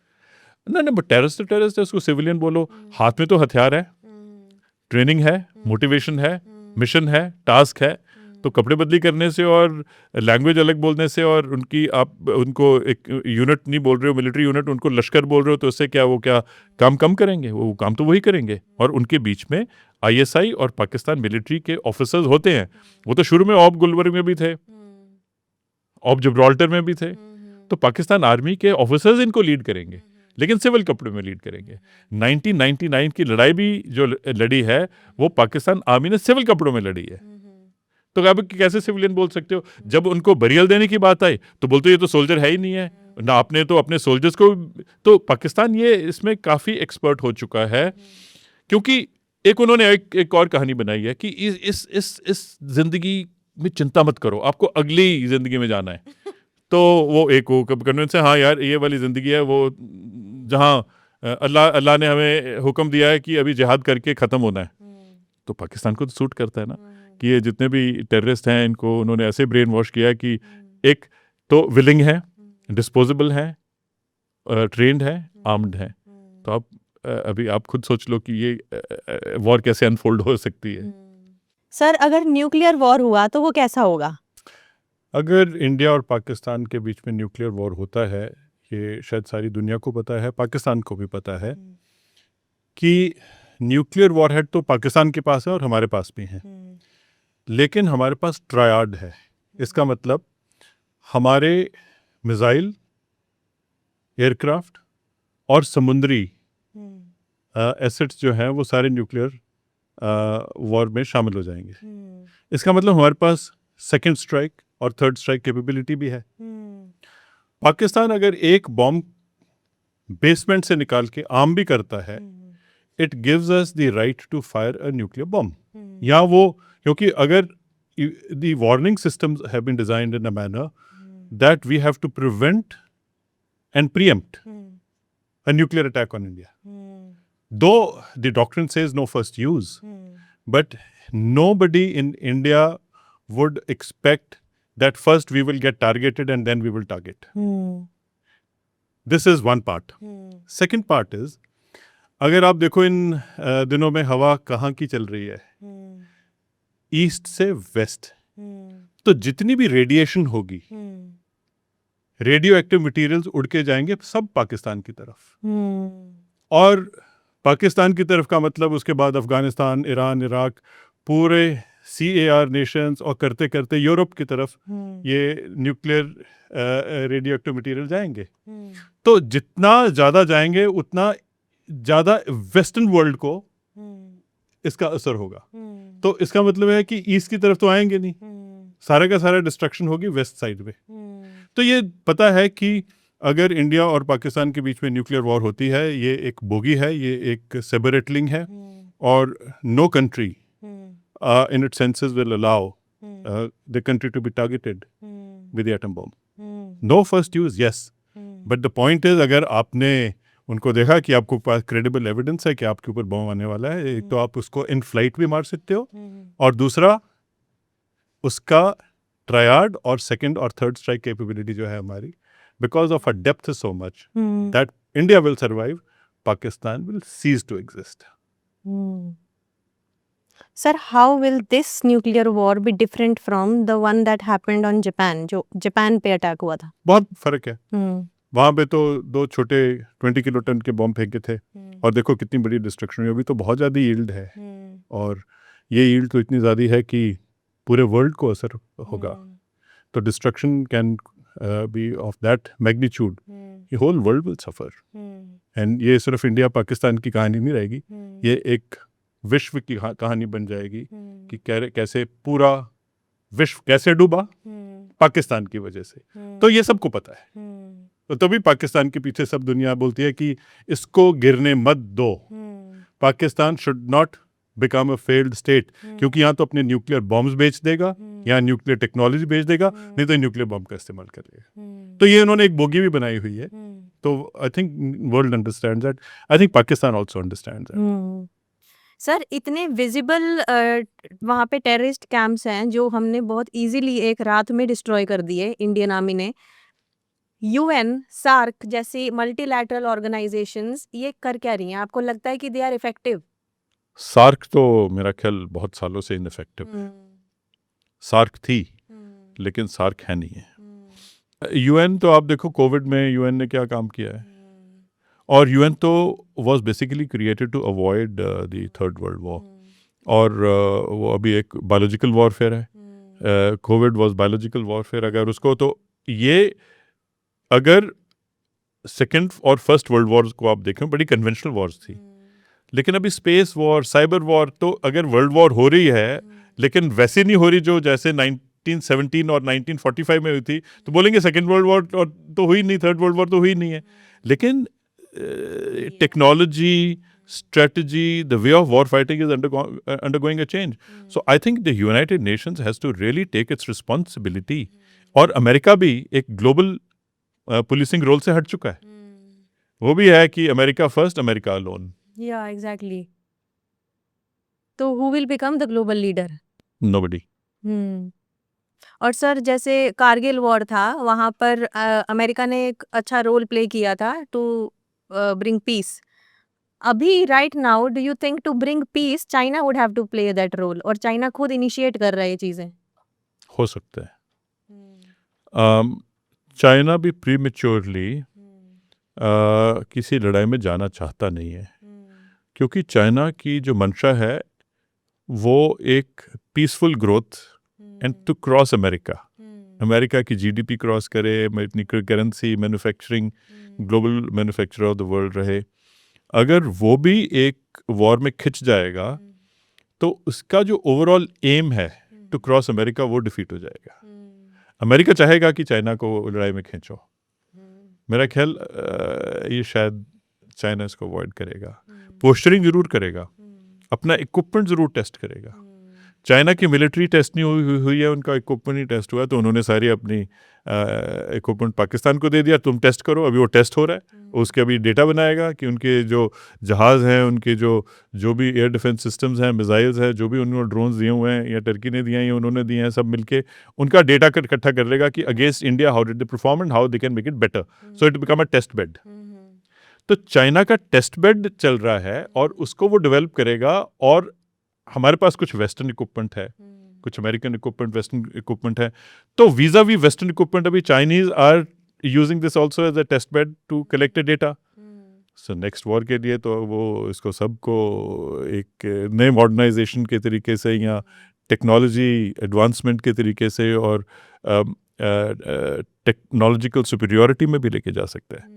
नहीं, बट टेररिस्ट है, उसको सिविलियन बोलो। हाथ में तो हथियार है, ट्रेनिंग है, मोटिवेशन है, मिशन है, टास्क है। तो कपड़े बदली करने से और लैंग्वेज अलग बोलने से और आप उनको एक यूनिट नहीं बोल रहे हो, मिलिट्री यूनिट, उनको लश्कर बोल रहे हो, तो उससे वो क्या काम कम करेंगे? वो काम तो वही करेंगे। और उनके बीच में ISI और पाकिस्तान मिलिट्री के ऑफिसर्स होते हैं। वो तो शुरू में ऑप गुलबर्ग में भी थे, ऑप जिब्राल्टर में भी थे। तो पाकिस्तान आर्मी के ऑफिसर्स इनको लीड करेंगे, लेकिन सिविल कपड़े में लीड करेंगे। 1999 की लड़ाई भी जो लड़ी है वो पाकिस्तान आर्मी ने सिविल कपड़ों में लड़ी है। तो आप कैसे सिविलियन बोल सकते हो? जब उनको बरियल देने की बात आई तो बोलते ये तो सोल्जर है ही नहीं है ना, आपने तो अपने सोल्जर्स को। तो पाकिस्तान ये इसमें काफ़ी एक्सपर्ट हो चुका है, क्योंकि एक उन्होंने एक और कहानी बनाई है कि इस जिंदगी में चिंता मत करो, आपको अगली जिंदगी में जाना है। तो वो एक वो कन्विंस है, हाँ यार ये वाली ज़िंदगी है वो जहाँ अल्लाह ने हमें हुक्म दिया है कि अभी जिहाद करके ख़त्म होना है। तो पाकिस्तान को तो सूट करता है ना कि ये जितने भी टेररिस्ट हैं इनको उन्होंने ऐसे ब्रेन वॉश किया है कि एक तो विलिंग है, डिस्पोजेबल है, ट्रेंड है, आर्म्ड है। तो आप अभी आप खुद सोच लो कि ये वॉर कैसे अनफोल्ड हो सकती है। सर अगर न्यूक्लियर वॉर हुआ तो वो कैसा होगा? अगर इंडिया और पाकिस्तान के बीच में न्यूक्लियर वॉर होता है, ये शायद सारी दुनिया को पता है, पाकिस्तान को भी पता है कि न्यूक्लियर वॉरहेड तो पाकिस्तान के पास है और हमारे पास भी है, लेकिन हमारे पास ट्रायड है। इसका मतलब हमारे मिसाइल, एयरक्राफ्ट और समुद्री एसेट्स जो हैं वो सारे न्यूक्लियर वॉर में शामिल हो जाएंगे। इसका मतलब हमारे पास सेकंड स्ट्राइक और थर्ड स्ट्राइक कैपेबिलिटी भी है। पाकिस्तान अगर एक बॉम्ब बेसमेंट से निकाल के आर्म भी करता है, it gives us the right to fire a nuclear bomb. या वो, क्योंकि अगर the warning systems have been designed in a manner that we have to prevent and preempt a nuclear attack on India. Though the doctrine says no first use, but nobody in India would expect that first we will get targeted and then we will target. This is one part. Second part is, अगर आप देखो इन दिनों में हवा कहाँ की चल रही है, ईस्ट से वेस्ट, तो जितनी भी रेडिएशन होगी, रेडियो एक्टिव मटीरियल्स उड़ के जाएंगे सब पाकिस्तान की तरफ। और पाकिस्तान की तरफ का मतलब उसके बाद अफगानिस्तान, ईरान, इराक, पूरे CAR नेशंस और करते करते यूरोप की तरफ ये न्यूक्लियर रेडियो एक्टिव मटीरियल जाएंगे। तो जितना ज़्यादा जाएंगे उतना ज़्यादा वेस्टर्न वर्ल्ड को इसका असर होगा। तो इसका मतलब है कि ईस्ट की तरफ तो आएंगे नहीं, सारा का सारा डिस्ट्रक्शन होगी वेस्ट साइड में। तो ये पता है कि अगर इंडिया और पाकिस्तान के बीच में न्यूक्लियर वॉर होती है, ये एक बोगी है, ये एक सेबरेटलिंग है, और no country in its senses will allow the country to be targeted with atom bomb. No first use, yes, but the point is, अगर आपने उनको देखा कि आपको पास क्रेडिबल एविडेंस है कि आपके ऊपर बॉम्ब आने वाला है, एक तो आप उसको इन फ्लाइट भी मार सकते हो, और दूसरा उसका ट्रायड और सेकंड और थर्ड स्ट्राइक कैपेबिलिटी जो है हमारी, because of a depth so much that India will survive, Pakistan will cease to exist. Sir how will this nuclear war be different from the one that happened on Japan, जो Japan पे attack हुआ था? बहुत फर्क है। वहाँ पे तो 2 छोटे 20 किलो टन के बॉम्ब फेंके थे, और देखो कितनी बड़ी डिस्ट्रक्शन हुई। अभी तो बहुत ज़्यादा यील्ड है, और ये यील्ड तो इतनी ज़्यादा है कि पूरे वर्ल्ड को असर होगा। तो destruction can be of that magnitude, the whole world will suffer. And ये सिर्फ इंडिया पाकिस्तान की कहानी नहीं रहेगी, ये एक विश्व की कहानी बन जाएगी कि कैसे पूरा विश्व कैसे डूबा पाकिस्तान की वजह से। तो ये सबको पता है, तो तभी पाकिस्तान के पीछे सब दुनिया बोलती है कि इसको गिरने मत दो, Pakistan should not become a failed state, क्योंकि यहाँ तो अपने न्यूक्लियर बॉम्ब्स बेच देगा, यहाँ न्यूक्लियर टेक्नोलॉजी बेच देगा, नहीं तो न्यूक्लियर बॉम्ब का इस्तेमाल करेगा। तो ये उन्होंने एक बोगी भी बनाई हुई है। तो I think world understands that, I think Pakistan also understands that. Sir इतने विजिबल वहाँ पे टेररिस्ट कैंप्स हैं जो हमने बहुत इजीली एक रात में डिस्ट्रॉय कर दिए इंडियन आर्मी ने। UN, सार्क जैसी मल्टीलैटरल ऑर्गेनाइजेशंस ये कर क्या रही हैं? आपको लगता है कि दे आर इफेक्टिव? सार्क तो मेरा ख्याल बहुत सालों से इनफेक्टिव है। सार्क थी, लेकिन सार्क है नहीं है। UN तो आप देखो कोविड में UN ने क्या काम किया है, और UN तो was basically created to avoid the third world war, और वो अभी एक बायोलॉजिकल वॉरफेयर है। Covid was biological warfare. अगर उसको, तो ये अगर सेकेंड और फर्स्ट वर्ल्ड वॉर को आप देखें, बड़ी कन्वेंशनल वॉर्स थी, लेकिन अभी स्पेस वॉर, साइबर वॉर, तो अगर वर्ल्ड वॉर हो रही है लेकिन वैसे नहीं हो रही जो जैसे 1917 और 1945 में हुई थी। तो बोलेंगे सेकेंड वर्ल्ड वॉर तो हुई नहीं, थर्ड वर्ल्ड वॉर तो हुई नहीं है, लेकिन technology, strategy, the way of war fighting is undergoing a change. So I think the United Nations has to really take its responsibility. और अमेरिका भी एक ग्लोबल पुलिसिंग रोल से हट चुका है। वो भी है कि अमेरिका फर्स्ट, अमेरिका अलोन। या एग्जैक्टली। तो who will become the global leader? Nobody. और सर जैसे कारगिल वॉर था वहाँ पर अमेरिका ने एक अच्छा रोल प्ले किया था टू ब्रिंग पीस। अभी right now do you think to bring peace China would have to play that role, और चाइना खुद इनिशिएट कर रहा है ये चीजें? हो सकता है। चाइना भी प्रीमेच्योरली किसी लड़ाई में जाना चाहता नहीं है, क्योंकि चाइना की जो मंशा है वो एक peaceful growth and to cross America, America की जीडीपी क्रॉस करे, अपनी currency, manufacturing, global manufacturer of the world रहे। अगर वो भी एक वॉर में खिंच जाएगा तो उसका जो ओवरऑल एम है टू क्रॉस अमेरिका वो डिफीट हो जाएगा। अमेरिका चाहेगा कि चाइना को लड़ाई में खींचो। मेरा ख्याल ये शायद चाइना इसको अवॉइड करेगा। पोस्चरिंग जरूर करेगा, अपना इक्विपमेंट जरूर टेस्ट करेगा। चाइना की मिलिट्री टेस्ट नहीं हुई है, उनका इक्विपमेंट ही टेस्ट हुआ है, तो उन्होंने सारी अपनी इक्विपमेंट पाकिस्तान को दे दिया, तुम टेस्ट करो। अभी वो टेस्ट हो रहा है, उसके अभी डेटा बनाएगा कि उनके जो जहाज़ हैं, उनके जो भी एयर डिफेंस सिस्टम्स हैं, मिसाइल्स हैं, जो भी उन्होंने ड्रोन्स दिए हुए हैं या टर्की ने दिए हैं या उन्होंने दिए हैं, सब मिलके उनका डेटा इकट्ठा कर लेगा कि against India how did they perform and how they can make it better, so it become a test bed. तो चाइना का टेस्ट बेड चल रहा है और उसको वो डेवलप करेगा। और हमारे पास कुछ वेस्टर्न इक्विपमेंट है, कुछ अमेरिकन इक्विपमेंट, वेस्टर्न इक्विपमेंट है, तो वीजा वी वेस्टर्न इक्विपमेंट अभी Chinese are using this also as a test bed to collect data. So next war के लिए तो वो इसको सबको एक नए मॉडर्नाइजेशन के तरीके से या टेक्नोलॉजी एडवांसमेंट के तरीके से और टेक्नोलॉजिकल सुपीरियॉरिटी में भी लेके जा सकता है।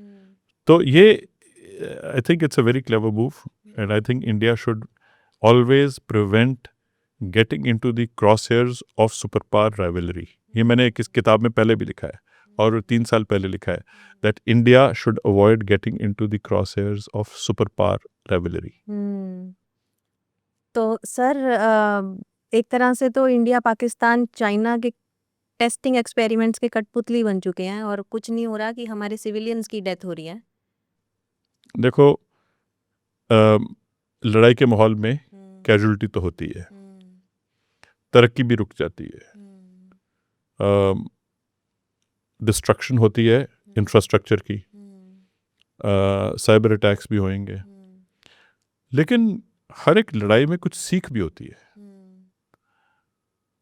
तो ये I think it's a very clever move and I think India should always prevent getting into the crosshairs of superpower rivalry. ये मैंने एक इस किताब में पहले भी लिखा है और 3 साल पहले लिखा है, that India should avoid getting into the crosshairs of superpower rivalry. तो सर एक तरह से तो इंडिया पाकिस्तान चाइना के टेस्टिंग एक्सपेरिमेंट्स के कठपुतली बन चुके हैं और कुछ नहीं हो रहा कि हमारे सिविलियंस की डेथ हो रही है। देखो, लड़ाई के माहौल में कैजुअलिटी तो होती है, तरक्की भी रुक जाती है, डिस्ट्रक्शन होती है इंफ्रास्ट्रक्चर की, साइबर अटैक्स भी होंगे, लेकिन हर एक लड़ाई में कुछ सीख भी होती है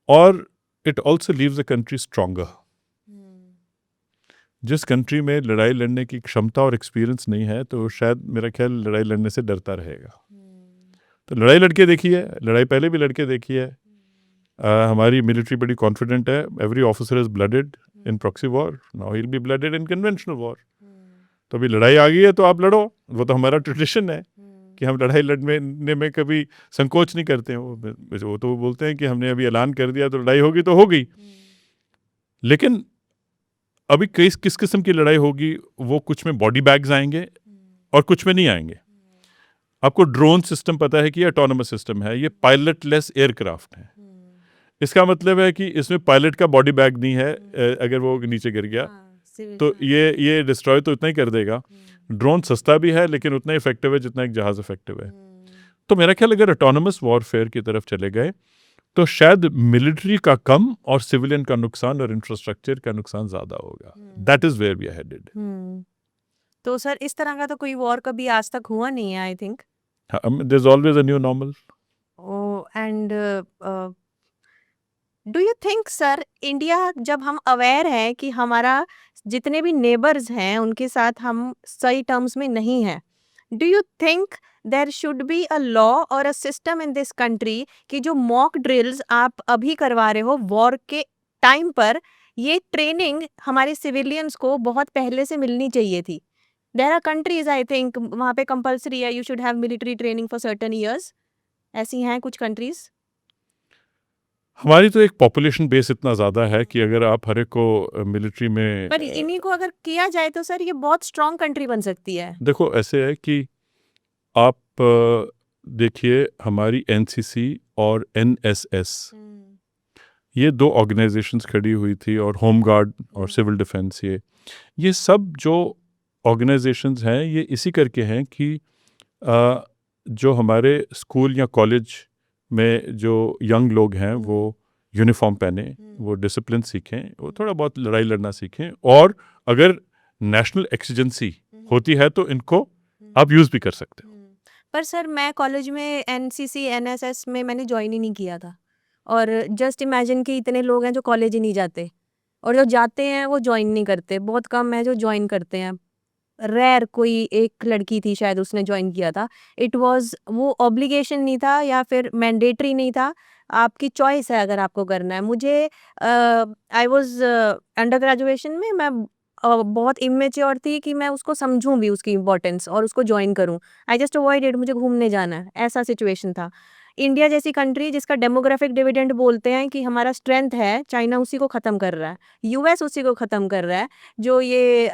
और it also leaves a country stronger. जिस कंट्री में लड़ाई लड़ने की क्षमता और एक्सपीरियंस नहीं है तो शायद मेरा ख्याल लड़ाई लड़ने से डरता रहेगा। तो लड़ाई लड़के देखी है, लड़ाई पहले भी लड़के देखी है। हमारी मिलिट्री बड़ी कॉन्फिडेंट है, every officer is blooded in proxy war, now he will be blooded in conventional war. तो अभी लड़ाई आ गई है तो आप लड़ो, वो तो हमारा ट्रेडिशन है कि हम लड़ाई लड़ने में कभी संकोच नहीं करते हैं। वो तो बोलते हैं कि हमने अभी ऐलान कर दिया तो लड़ाई होगी तो होगी। लेकिन अभी किस किस्म की लड़ाई होगी, वो कुछ में बॉडी बैग्स आएंगे और कुछ में नहीं आएंगे। आपको ड्रोन सिस्टम पता है कि ये ऑटोनोमस सिस्टम है, ये पायलटलेस एयरक्राफ्ट है। इसका मतलब है कि इसमें पायलट का बॉडी बैग नहीं है, अगर वो नीचे गिर गया तो ये डिस्ट्रॉय तो उतना ही कर देगा। ड्रोन सस्ता भी है लेकिन उतना ही इफेक्टिव है जितना एक जहाज इफेक्टिव है। तो मेरा ख्याल अगर ऑटोनोमस वॉरफेयर की तरफ चले गए तो शायद मिलिट्री का कम और सिविलियन का नुकसान और इंफ्रास्ट्रक्चर का नुकसान ज्यादा होगा। That is where we are headed. तो सर इस तरह का तो कोई वॉर कभी आज तक हुआ नहीं है, I think. There is always a new normal. And do you think sir India, जब हम अवेयर हैं कि हमारा जितने भी नेबर्स हैं उनके साथ हम सही टर्म्स में नहीं हैं, do you think there should be a law or a system in this country कि जो मॉक ड्रिल्स आप अभी करवा रहे हो वॉर के टाइम पर, ये ट्रेनिंग हमारे सिविलियंस को बहुत पहले से मिलनी चाहिए थी? There are countries I think वहाँ पे कंपलसरी है, you should have military training for certain years. ऐसी हैं कुछ कंट्रीज? हमारी तो एक पॉपुलेशन बेस इतना ज़्यादा है कि अगर आप हर एक को मिलिट्री में पर इन्हीं को अगर किया जाए तो सर ये बहुत स्ट्रांग कंट्री बन सकती है। देखो ऐसे है कि आप देखिए हमारी एनसीसी और एनएसएस ये दो ऑर्गेनाइजेशंस खड़ी हुई थी और होम गार्ड और सिविल डिफेंस ये सब जो ऑर्गेनाइजेशंस हैं ये इसी करके हैं कि जो हमारे स्कूल या कॉलेज में जो यंग लोग हैं वो यूनिफॉर्म पहने, वो डिसिप्लिन सीखें, वो थोड़ा बहुत लड़ाई लड़ना सीखें, और अगर नेशनल एक्सीजेंसी होती है तो इनको आप यूज़ भी कर सकते हो। पर सर मैं कॉलेज में एनसीसी एनएसएस में मैंने ज्वाइन ही नहीं किया था, और जस्ट इमेजिन कि इतने लोग हैं जो कॉलेज ही नहीं जाते, और जो जाते हैं वो ज्वाइन नहीं करते, बहुत कम है जो ज्वाइन करते हैं। रेयर कोई एक लड़की थी शायद उसने ज्वाइन किया था। इट वाज वो ऑब्लिगेशन नहीं था या फिर मैंडेटरी नहीं था, आपकी चॉइस है अगर आपको करना है। मुझे आई वाज अंडर ग्रेजुएशन में मैं बहुत इमेच्योर थी कि मैं उसको समझूं भी उसकी इम्पोर्टेंस और उसको ज्वाइन करूं। आई जस्ट अवॉइडेड, मुझे घूमने जाना है, ऐसा सिचुएशन था। इंडिया जैसी कंट्री जिसका डेमोग्राफिक डिविडेंड बोलते हैं कि हमारा स्ट्रेंथ है, चाइना उसी को ख़त्म कर रहा है, यूएस उसी को ख़त्म कर रहा है। जो ये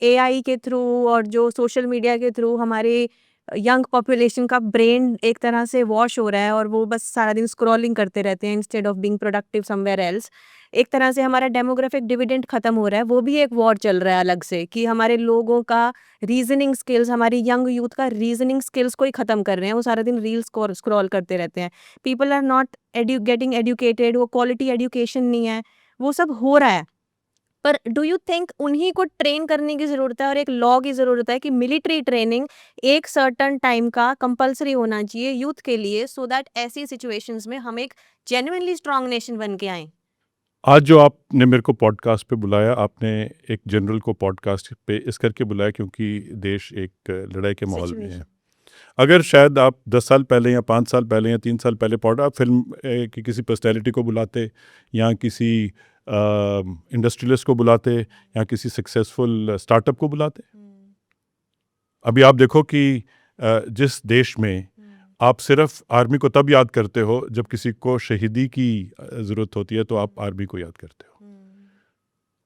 एआई के थ्रू और जो सोशल मीडिया के थ्रू हमारे यंग पॉपुलेशन का ब्रेन एक तरह से वॉश हो रहा है और वो बस सारा दिन स्क्रॉलिंग करते रहते हैं instead of being productive somewhere else. एक तरह से हमारा डेमोग्राफिक डिविडेंड खत्म हो रहा है, वो भी एक वॉर चल रहा है अलग से कि हमारे लोगों का रीजनिंग स्किल्स, हमारी यंग यूथ का रीजनिंग स्किल्स को ही खत्म कर रहे हैं। वो सारा दिन रील स्क्रॉल करते रहते हैं। People are not getting educated, वो क्वालिटी एजुकेशन नहीं है, वो सब हो रहा है। पर डू यू थिंक उन्हीं को ट्रेन करने की ज़रूरत है और एक लॉ की ज़रूरत है कि मिलिट्री ट्रेनिंग एक सर्टेन टाइम का कंपलसरी होना चाहिए यूथ के लिए, सो दैट ऐसी सिचुएशंस में हम एक जेन्युइनली स्ट्रांग नेशन बन के आएं? आज जो आपने मेरे को पॉडकास्ट पे बुलाया, आपने एक जनरल को पॉडकास्ट पे इस करके बुलाया क्योंकि देश एक लड़ाई के माहौल में है। सिचुएशन। अगर शायद आप 10 साल पहले या 5 साल पहले या 3 साल पहले आप फिल्म की किसी पर्सनैलिटी को बुलाते या किसी इंडस्ट्रियलिस्ट को बुलाते या किसी सक्सेसफुल स्टार्टअप को बुलाते, अभी आप देखो कि जिस देश में आप सिर्फ आर्मी को तब याद करते हो जब किसी को शहीदी की ज़रूरत होती है तो आप आर्मी को याद करते हो।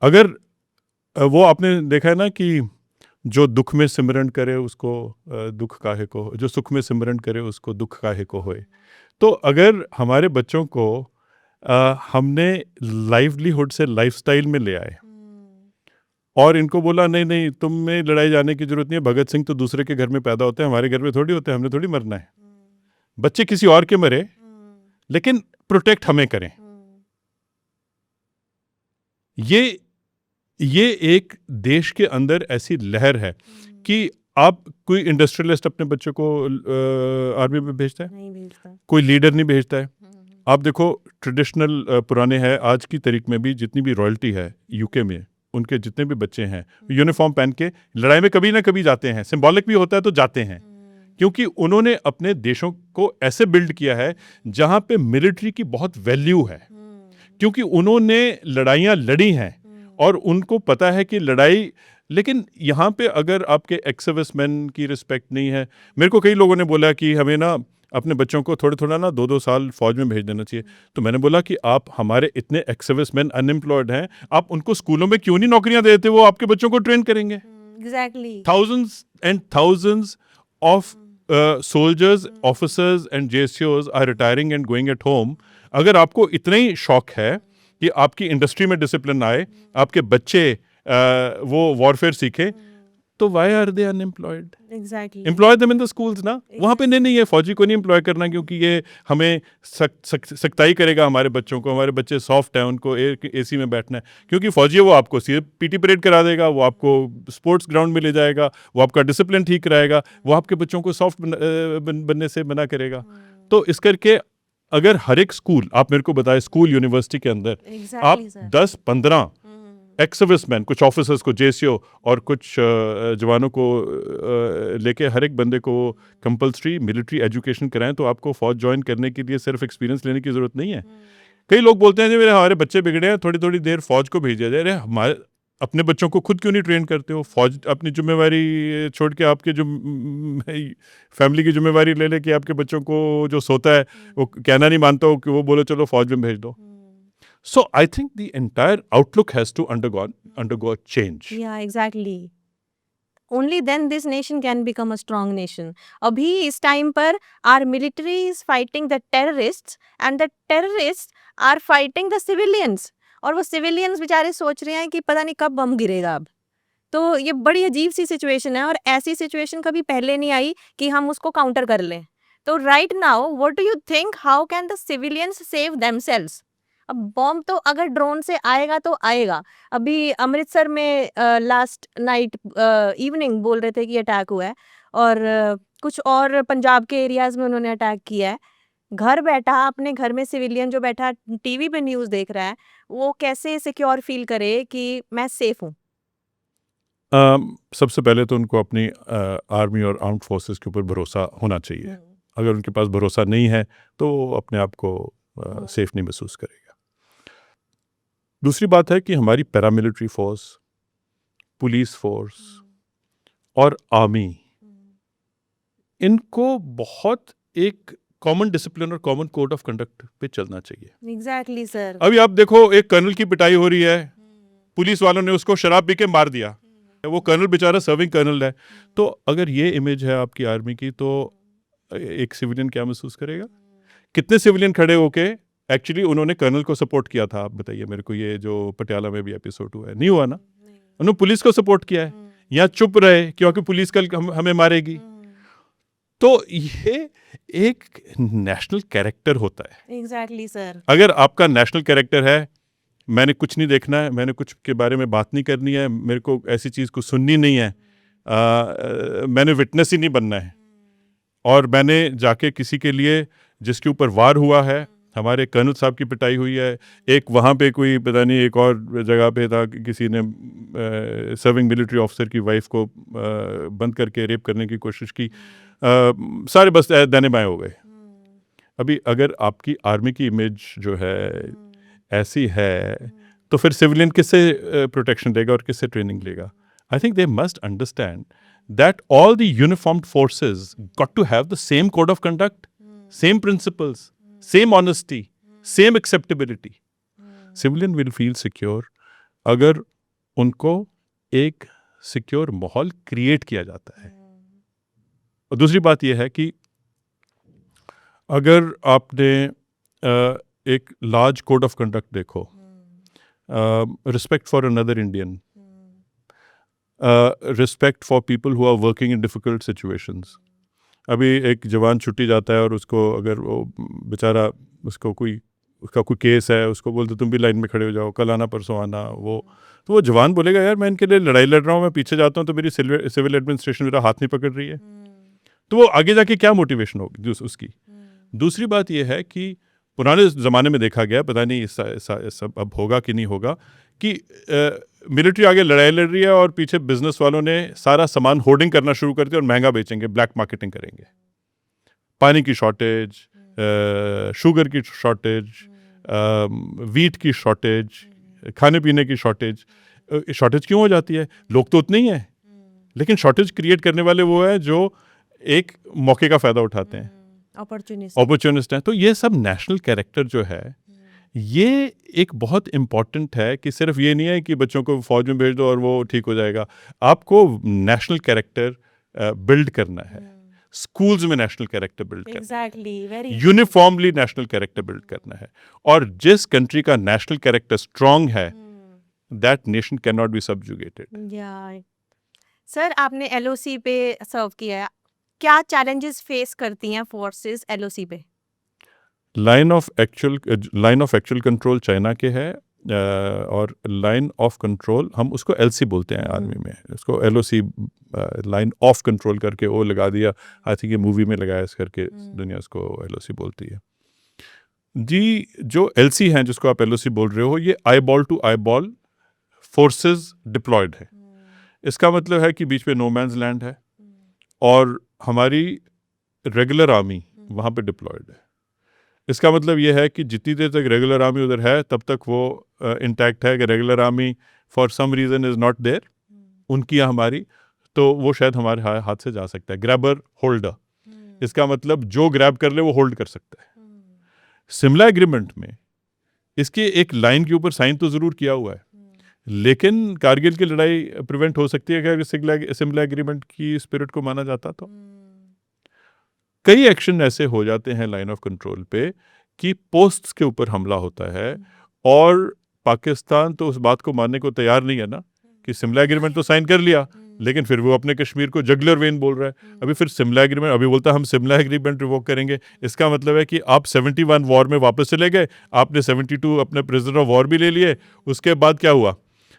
अगर वो आपने देखा है ना कि जो दुख में सिमरन करे उसको दुख काहे को, जो सुख में सिमरन करे उसको दुख काहे को होए। तो अगर हमारे बच्चों को हमने लाइवलीहुड से लाइफस्टाइल में ले आए और इनको बोला नहीं नहीं तुम्हें लड़ाई जाने की जरूरत नहीं है, भगत सिंह तो दूसरे के घर में पैदा होते हैं, हमारे घर में थोड़ी होते हैं, हमने थोड़ी मरना है, बच्चे किसी और के मरे लेकिन प्रोटेक्ट हमें करें। ये एक देश के अंदर ऐसी लहर है कि आप कोई इंडस्ट्रियलिस्ट अपने बच्चों को आर्मी में भेजता है? नहीं भेजता। कोई लीडर नहीं भेजता है। आप देखो ट्रेडिशनल पुराने हैं, आज की तारीख में भी जितनी भी रॉयल्टी है यूके में, उनके जितने भी बच्चे हैं यूनिफॉर्म पहन के लड़ाई में कभी ना कभी जाते हैं, सिंबॉलिक भी होता है तो जाते हैं, क्योंकि उन्होंने अपने देशों को ऐसे बिल्ड किया है जहां पे मिलिट्री की बहुत वैल्यू है, क्योंकि उन्होंने लड़ाइयाँ लड़ी हैं और उनको पता है कि लड़ाई। लेकिन यहाँ पे अगर आपके एक्स सर्विस मैन की रिस्पेक्ट नहीं है, मेरे को कई लोगों ने बोला कि हमें ना अपने बच्चों को थोड़ा ना 2-2 साल फौज में भेज देना चाहिए, तो मैंने बोला कि आप हमारे इतने एक्स सर्विस मैन अनएम्प्लॉयड हैं, आप उनको स्कूलों में क्यों नहीं नौकरियां देते, वो आपके बच्चों को ट्रेन करेंगे। Exactly. Thousands and thousands of soldiers, officers and JSOs are retiring and going at home. अगर आपको इतना ही शौक है कि आपकी इंडस्ट्री में डिसिप्लिन आए, आपके बच्चे वो वॉरफेयर सीखे, तो why are they unemployed? Exactly. Employ them in the schools ना। वहाँ पे नहीं ये फौजी को नहीं एम्प्लॉय करना क्योंकि ये हमें सख्ताई करेगा हमारे बच्चों को, हमारे बच्चे सॉफ्ट हैं, उनको एसी में बैठना है। क्योंकि फौजी है वो आपको सिर्फ पीटी परेड करा देगा, वो आपको स्पोर्ट्स ग्राउंड में ले जाएगा, वो आपका डिसिप्लिन ठीक कराएगा, वो आपके बच्चों को सॉफ्ट बनने से मना करेगा। तो इस करके अगर हर एक स्कूल, आप मेरे को बताए स्कूल यूनिवर्सिटी के अंदर आप 10-15 एक्स सर्विसमैन, कुछ ऑफिसर्स को, जेसीओ और कुछ जवानों को लेके हर एक बंदे को कंपलसरी मिलिट्री एजुकेशन कराएं, तो आपको फौज ज्वाइन करने के लिए सिर्फ एक्सपीरियंस लेने की ज़रूरत नहीं है। कई लोग बोलते हैं जी हमारे बच्चे बिगड़े हैं, थोड़ी थोड़ी देर फौज को भेजा जाए। अरे हमारे अपने बच्चों को खुद क्यों नहीं ट्रेन करते हो? फौज अपनी जिम्मेवारी छोड़ के आपके जो फैमिली की जिम्मेवारी ले ले कि आपके बच्चों को जो सोता है वो कहना नहीं मानता हो कि वो बोलो चलो फौज में भेज दो. So I think the entire outlook has to undergo a change. या exactly only then this nation can become a strong nation. अभी इस टाइम पर our military is fighting the terrorists and the terrorist are fighting the civilians. और वो civilians बेचारे सोच रहे हैं कि पता नहीं कब बम गिरेगा अब. तो ये बड़ी अजीब सी सिचुएशन है और ऐसी सिचुएशन कभी पहले नहीं आई कि हम उसको काउंटर कर लें. तो right now what do you think, how can the civilians save themselves? अब बॉम्ब तो अगर ड्रोन से आएगा तो आएगा. अभी अमृतसर में लास्ट नाइट इवनिंग बोल रहे थे कि अटैक हुआ है और कुछ और पंजाब के एरियाज में उन्होंने अटैक किया है. घर बैठा अपने घर में सिविलियन जो बैठा टीवी पे न्यूज़ देख रहा है, वो कैसे सिक्योर फील करे कि मैं सेफ हूँ? सबसे पहले तो उनको अपनी आर्मी और आर्म्ड फोर्सेस के ऊपर भरोसा होना चाहिए. अगर उनके पास भरोसा नहीं है तो वो अपने आप को सेफ नहीं महसूस करेगा. दूसरी बात है कि हमारी पैरामिलिट्री फोर्स, पुलिस फोर्स और आर्मी, इनको बहुत एक कॉमन डिसिप्लिन और कॉमन कोड ऑफ कंडक्ट पे चलना चाहिए. Exactly sir. अभी आप देखो, एक कर्नल की पिटाई हो रही है, पुलिस वालों ने उसको शराब पी के मार दिया. वो कर्नल बेचारा सर्विंग कर्नल है. तो अगर ये इमेज है आपकी आर्मी की, तो एक सिविलियन क्या महसूस करेगा? कितने सिविलियन खड़े होके एक्चुअली उन्होंने कर्नल को सपोर्ट किया था? आप बताइए मेरे को. ये जो पटियाला में भी एपिसोड हुआ है, नहीं हुआ ना? उन्होंने पुलिस को सपोर्ट किया है या चुप रहे क्योंकि पुलिस कल हमें मारेगी. तो ये एक नेशनल कैरेक्टर होता है. Exactly sir. अगर आपका नेशनल कैरेक्टर है, मैंने कुछ नहीं देखना है, मैंने कुछ के बारे में बात नहीं करनी है, मेरे को ऐसी चीज़ को सुननी नहीं है, मैंने विटनेस ही नहीं बनना है, और मैंने जाके किसी के लिए जिसके ऊपर वार हुआ है, हमारे कर्नल साहब की पिटाई हुई है, एक वहाँ पे कोई पता नहीं एक और जगह पे था कि किसी ने सर्विंग मिलिट्री ऑफिसर की वाइफ को बंद करके रेप करने की कोशिश की, सारे बस दाने बाएं हो गए. अभी अगर आपकी आर्मी की इमेज जो है ऐसी है, तो फिर सिविलियन किससे प्रोटेक्शन लेगा और किससे ट्रेनिंग लेगा? I think they must understand that all the uniformed forces got to have the same code of conduct, same principles, same honesty, same acceptability. Civilian will feel secure अगर उनको एक secure माहौल create किया जाता है. और दूसरी बात यह है कि अगर आपने एक लार्ज कोड ऑफ कंडक्ट देखो, respect for another Indian, respect for people who are working in difficult situations. अभी एक जवान छुट्टी जाता है और उसको अगर वो बेचारा उसका कोई केस है, उसको बोलते तुम भी लाइन में खड़े हो जाओ, कल आना परसों आना, तो वो जवान बोलेगा यार मैं इनके लिए लड़ाई लड़ रहा हूँ, मैं पीछे जाता हूँ तो मेरी सिविल एडमिनिस्ट्रेशन मेरा हाथ नहीं पकड़ रही है. तो वो आगे जाके क्या मोटिवेशन होगी उसकी? दूसरी बात यह है कि पुराने ज़माने में देखा गया, पता नहीं सब अब होगा कि नहीं होगा, कि मिलिट्री आगे लड़ाई लड़ रही है और पीछे बिजनेस वालों ने सारा सामान होर्डिंग करना शुरू कर दिया और महंगा बेचेंगे, ब्लैक मार्केटिंग करेंगे. पानी की शॉर्टेज, शुगर की शॉर्टेज, वीट की शॉर्टेज, खाने पीने की शॉर्टेज. शॉर्टेज क्यों हो जाती है? लोग तो उतने ही हैं, लेकिन शॉर्टेज क्रिएट करने वाले वो है जो एक मौके का फ़ायदा उठाते हैं, अपॉर्चुनिस्ट हैं. तो ये सब नेशनल कैरेक्टर जो है, ये एक बहुत इम्पॉर्टेंट है कि सिर्फ ये नहीं है कि बच्चों को फौज में भेज दो और वो ठीक हो जाएगा. आपको नेशनल कैरेक्टर बिल्ड करना है. स्कूल्स में नेशनल कैरेक्टर बिल्ड करना है, यूनिफॉर्मली नेशनल कैरेक्टर बिल्ड करना है. और जिस कंट्री का नेशनल कैरेक्टर स्ट्रांग है, that nation can not be सबजुगेटेड. Sir आपने एलओसी पे सर्व किया है, क्या चैलेंजेस फेस करती हैं फोर्सेस एलओसी पे? Line of actual control China के है, और लाइन ऑफ कंट्रोल हम उसको एलसी बोलते हैं आर्मी में, उसको एलओसी लाइन ऑफ कंट्रोल करके वो लगा दिया. आई थिंक ये मूवी में लगाया इस करके दुनिया उसको एलओसी बोलती है. जी, जो एलसी हैं जिसको आप एलओसी बोल रहे हो, ये eyeball to eyeball forces deployed है. इसका मतलब है कि बीच में नो मैन्स लैंड है और हमारी रेगुलर आर्मी वहाँ पे डिप्लॉयड है. इसका मतलब ये है कि जितनी देर तक रेगुलर आर्मी उधर है तब तक वो इंटैक्ट है कि regular army for some reason is not there, उनकी या हमारी, तो वो शायद हमारे हाथ से जा सकता है। ग्रैबर होल्डर, इसका मतलब जो ग्रैब कर ले वो होल्ड कर सकता है। शिमला एग्रीमेंट में इसके एक लाइन के ऊपर साइन तो ज़रूर किया हुआ है, लेकिन कारगिल की लड़ाई प्रिवेंट हो सकती है अगर शिमला एग्रीमेंट की स्पिरिट को माना जाता तो। कई एक्शन ऐसे हो जाते हैं लाइन ऑफ कंट्रोल पे कि पोस्ट्स के ऊपर हमला होता है, और पाकिस्तान तो उस बात को मानने को तैयार नहीं है ना कि शिमला एग्रीमेंट तो साइन कर लिया, लेकिन फिर वो अपने कश्मीर को जगलर वेन बोल रहा है। अभी फिर शिमला एग्रीमेंट, अभी बोलता है हम शिमला एग्रीमेंट रिवोक करेंगे। इसका मतलब है कि आप 71 वॉर में वापस चले गए, आपने 72 अपने प्रिजनर ऑफ वॉर भी ले लिए। उसके बाद क्या हुआ?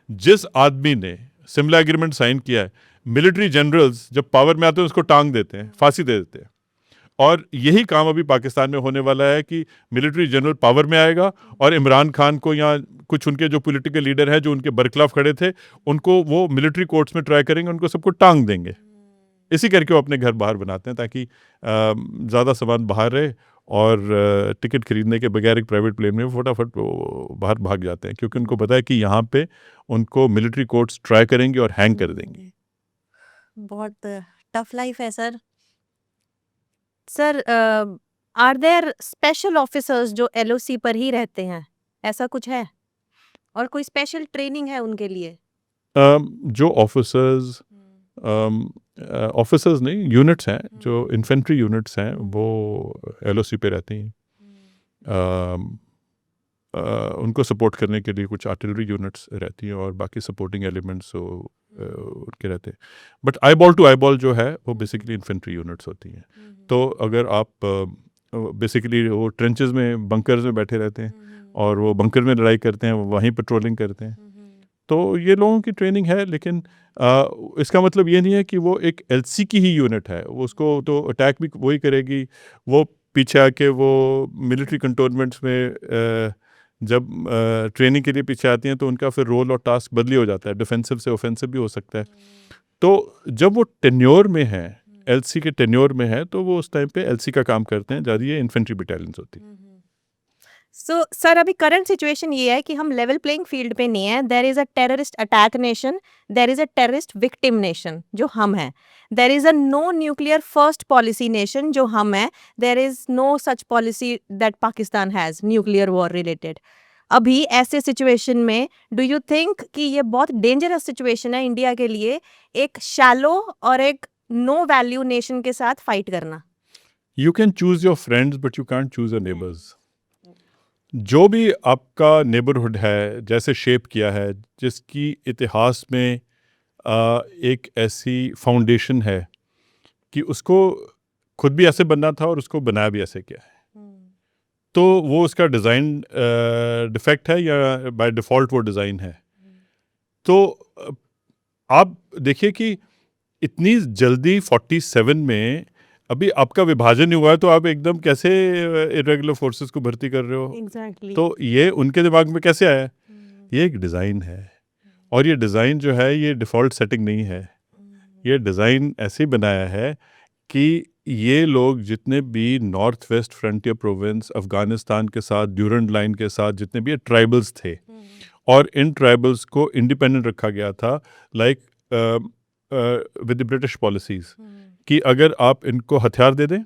जिस आदमी ने शिमला एग्रीमेंट साइन किया है, मिलिट्री जनरल्स जब पावर में आते हैं उसको टांग देते हैं, फांसी दे देते हैं। और यही काम अभी पाकिस्तान में होने वाला है कि मिलिट्री जनरल पावर में आएगा और इमरान खान को या कुछ उनके जो पॉलिटिकल लीडर हैं जो उनके बरखिलाफ खड़े थे, उनको वो मिलिट्री कोर्ट्स में ट्राई करेंगे, उनको सबको टांग देंगे। इसी करके वो अपने घर बाहर बनाते हैं ताकि ज़्यादा सामान बाहर रहे, और टिकट खरीदने के बगैर एक प्राइवेट प्लेन में फटाफट वो बाहर भाग जाते हैं, क्योंकि उनको पता है कि यहाँ पे उनको मिलिट्री कोर्ट्स ट्राई करेंगे और हैंग कर देंगे। बहुत टफ लाइफ है sir. Sir, are there special officers जो एलओसी पर ही रहते हैं, ऐसा कुछ है? और कोई स्पेशल ट्रेनिंग है उनके लिए? जो ऑफिसर्स नहीं, यूनिट्स हैं, जो इन्फेंट्री यूनिट्स हैं, वो एलओसी पे रहती हैं। उनको सपोर्ट करने के लिए कुछ आर्टिलरी यूनिट्स रहती हैं और बाकी सपोर्टिंग एलिमेंट्स उनके रहते हैं। But eyeball to eyeball जो है वो बेसिकली इन्फेंट्री यूनिट्स होती हैं। तो अगर आप बेसिकली वो ट्रेंचेस में, बंकर्स में बैठे रहते हैं और वो बंकर में लड़ाई करते हैं, वहीं पेट्रोलिंग करते हैं, तो ये लोगों की ट्रेनिंग है। लेकिन इसका मतलब ये नहीं है कि वो एक एलसी की ही यूनिट है, वो उसको तो अटैक भी वही करेगी। वो पीछे आके वो मिलिट्री कंटोनमेंट्स में जब ट्रेनिंग के लिए पीछे आती हैं तो उनका फिर रोल और टास्क बदली हो जाता है, डिफेंसिव से ऑफेंसिव भी हो सकता है। तो जब वो टेन्योर में है, एलसी के टेन्योर में है, तो वो उस टाइम पे एलसी का काम करते हैं, ज़्यादा ये इन्फेंट्री बटालियंस होती हैं। सो सर, अभी करंट सिचुएशन ये है कि हम लेवल प्लेइंग फील्ड पे नहीं है। There is a terrorist attack nation, there is a terrorist victim nation जो हम हैं, there is a no nuclear first policy nation जो हम हैं, there is no such policy that Pakistan has nuclear war related. अभी ऐसे सिचुएशन में do you think कि ये बहुत डेंजरस सिचुएशन है इंडिया के लिए, एक शैलो और एक नो वैल्यू नेशन के साथ फाइट करना? You can choose your friends but you can't choose your neighbours. जो भी आपका नेबरहुड है, जैसे शेप किया है, जिसकी इतिहास में एक ऐसी फाउंडेशन है कि उसको खुद भी ऐसे बनना था और उसको बनाया भी ऐसे किया है, तो वो उसका डिज़ाइन डिफेक्ट है या बाय डिफ़ॉल्ट वो डिज़ाइन है। तो आप देखिए कि इतनी जल्दी 47 में अभी आपका विभाजन नहीं हुआ है, तो आप एकदम कैसे इरेगुलर फोर्सेस को भर्ती कर रहे हो? एग्जैक्टली। तो ये उनके दिमाग में कैसे आया? ये एक डिज़ाइन है, और ये डिज़ाइन जो है ये डिफ़ॉल्ट सेटिंग नहीं है। ये डिज़ाइन ऐसे ही बनाया है कि ये लोग जितने भी north west frontier province, Afghanistan के साथ, ड्यूरेंट लाइन के साथ जितने भी ट्राइबल्स थे, और इन ट्राइबल्स को इंडिपेंडेंट रखा गया था, like with the British policies, कि अगर आप इनको हथियार दे दें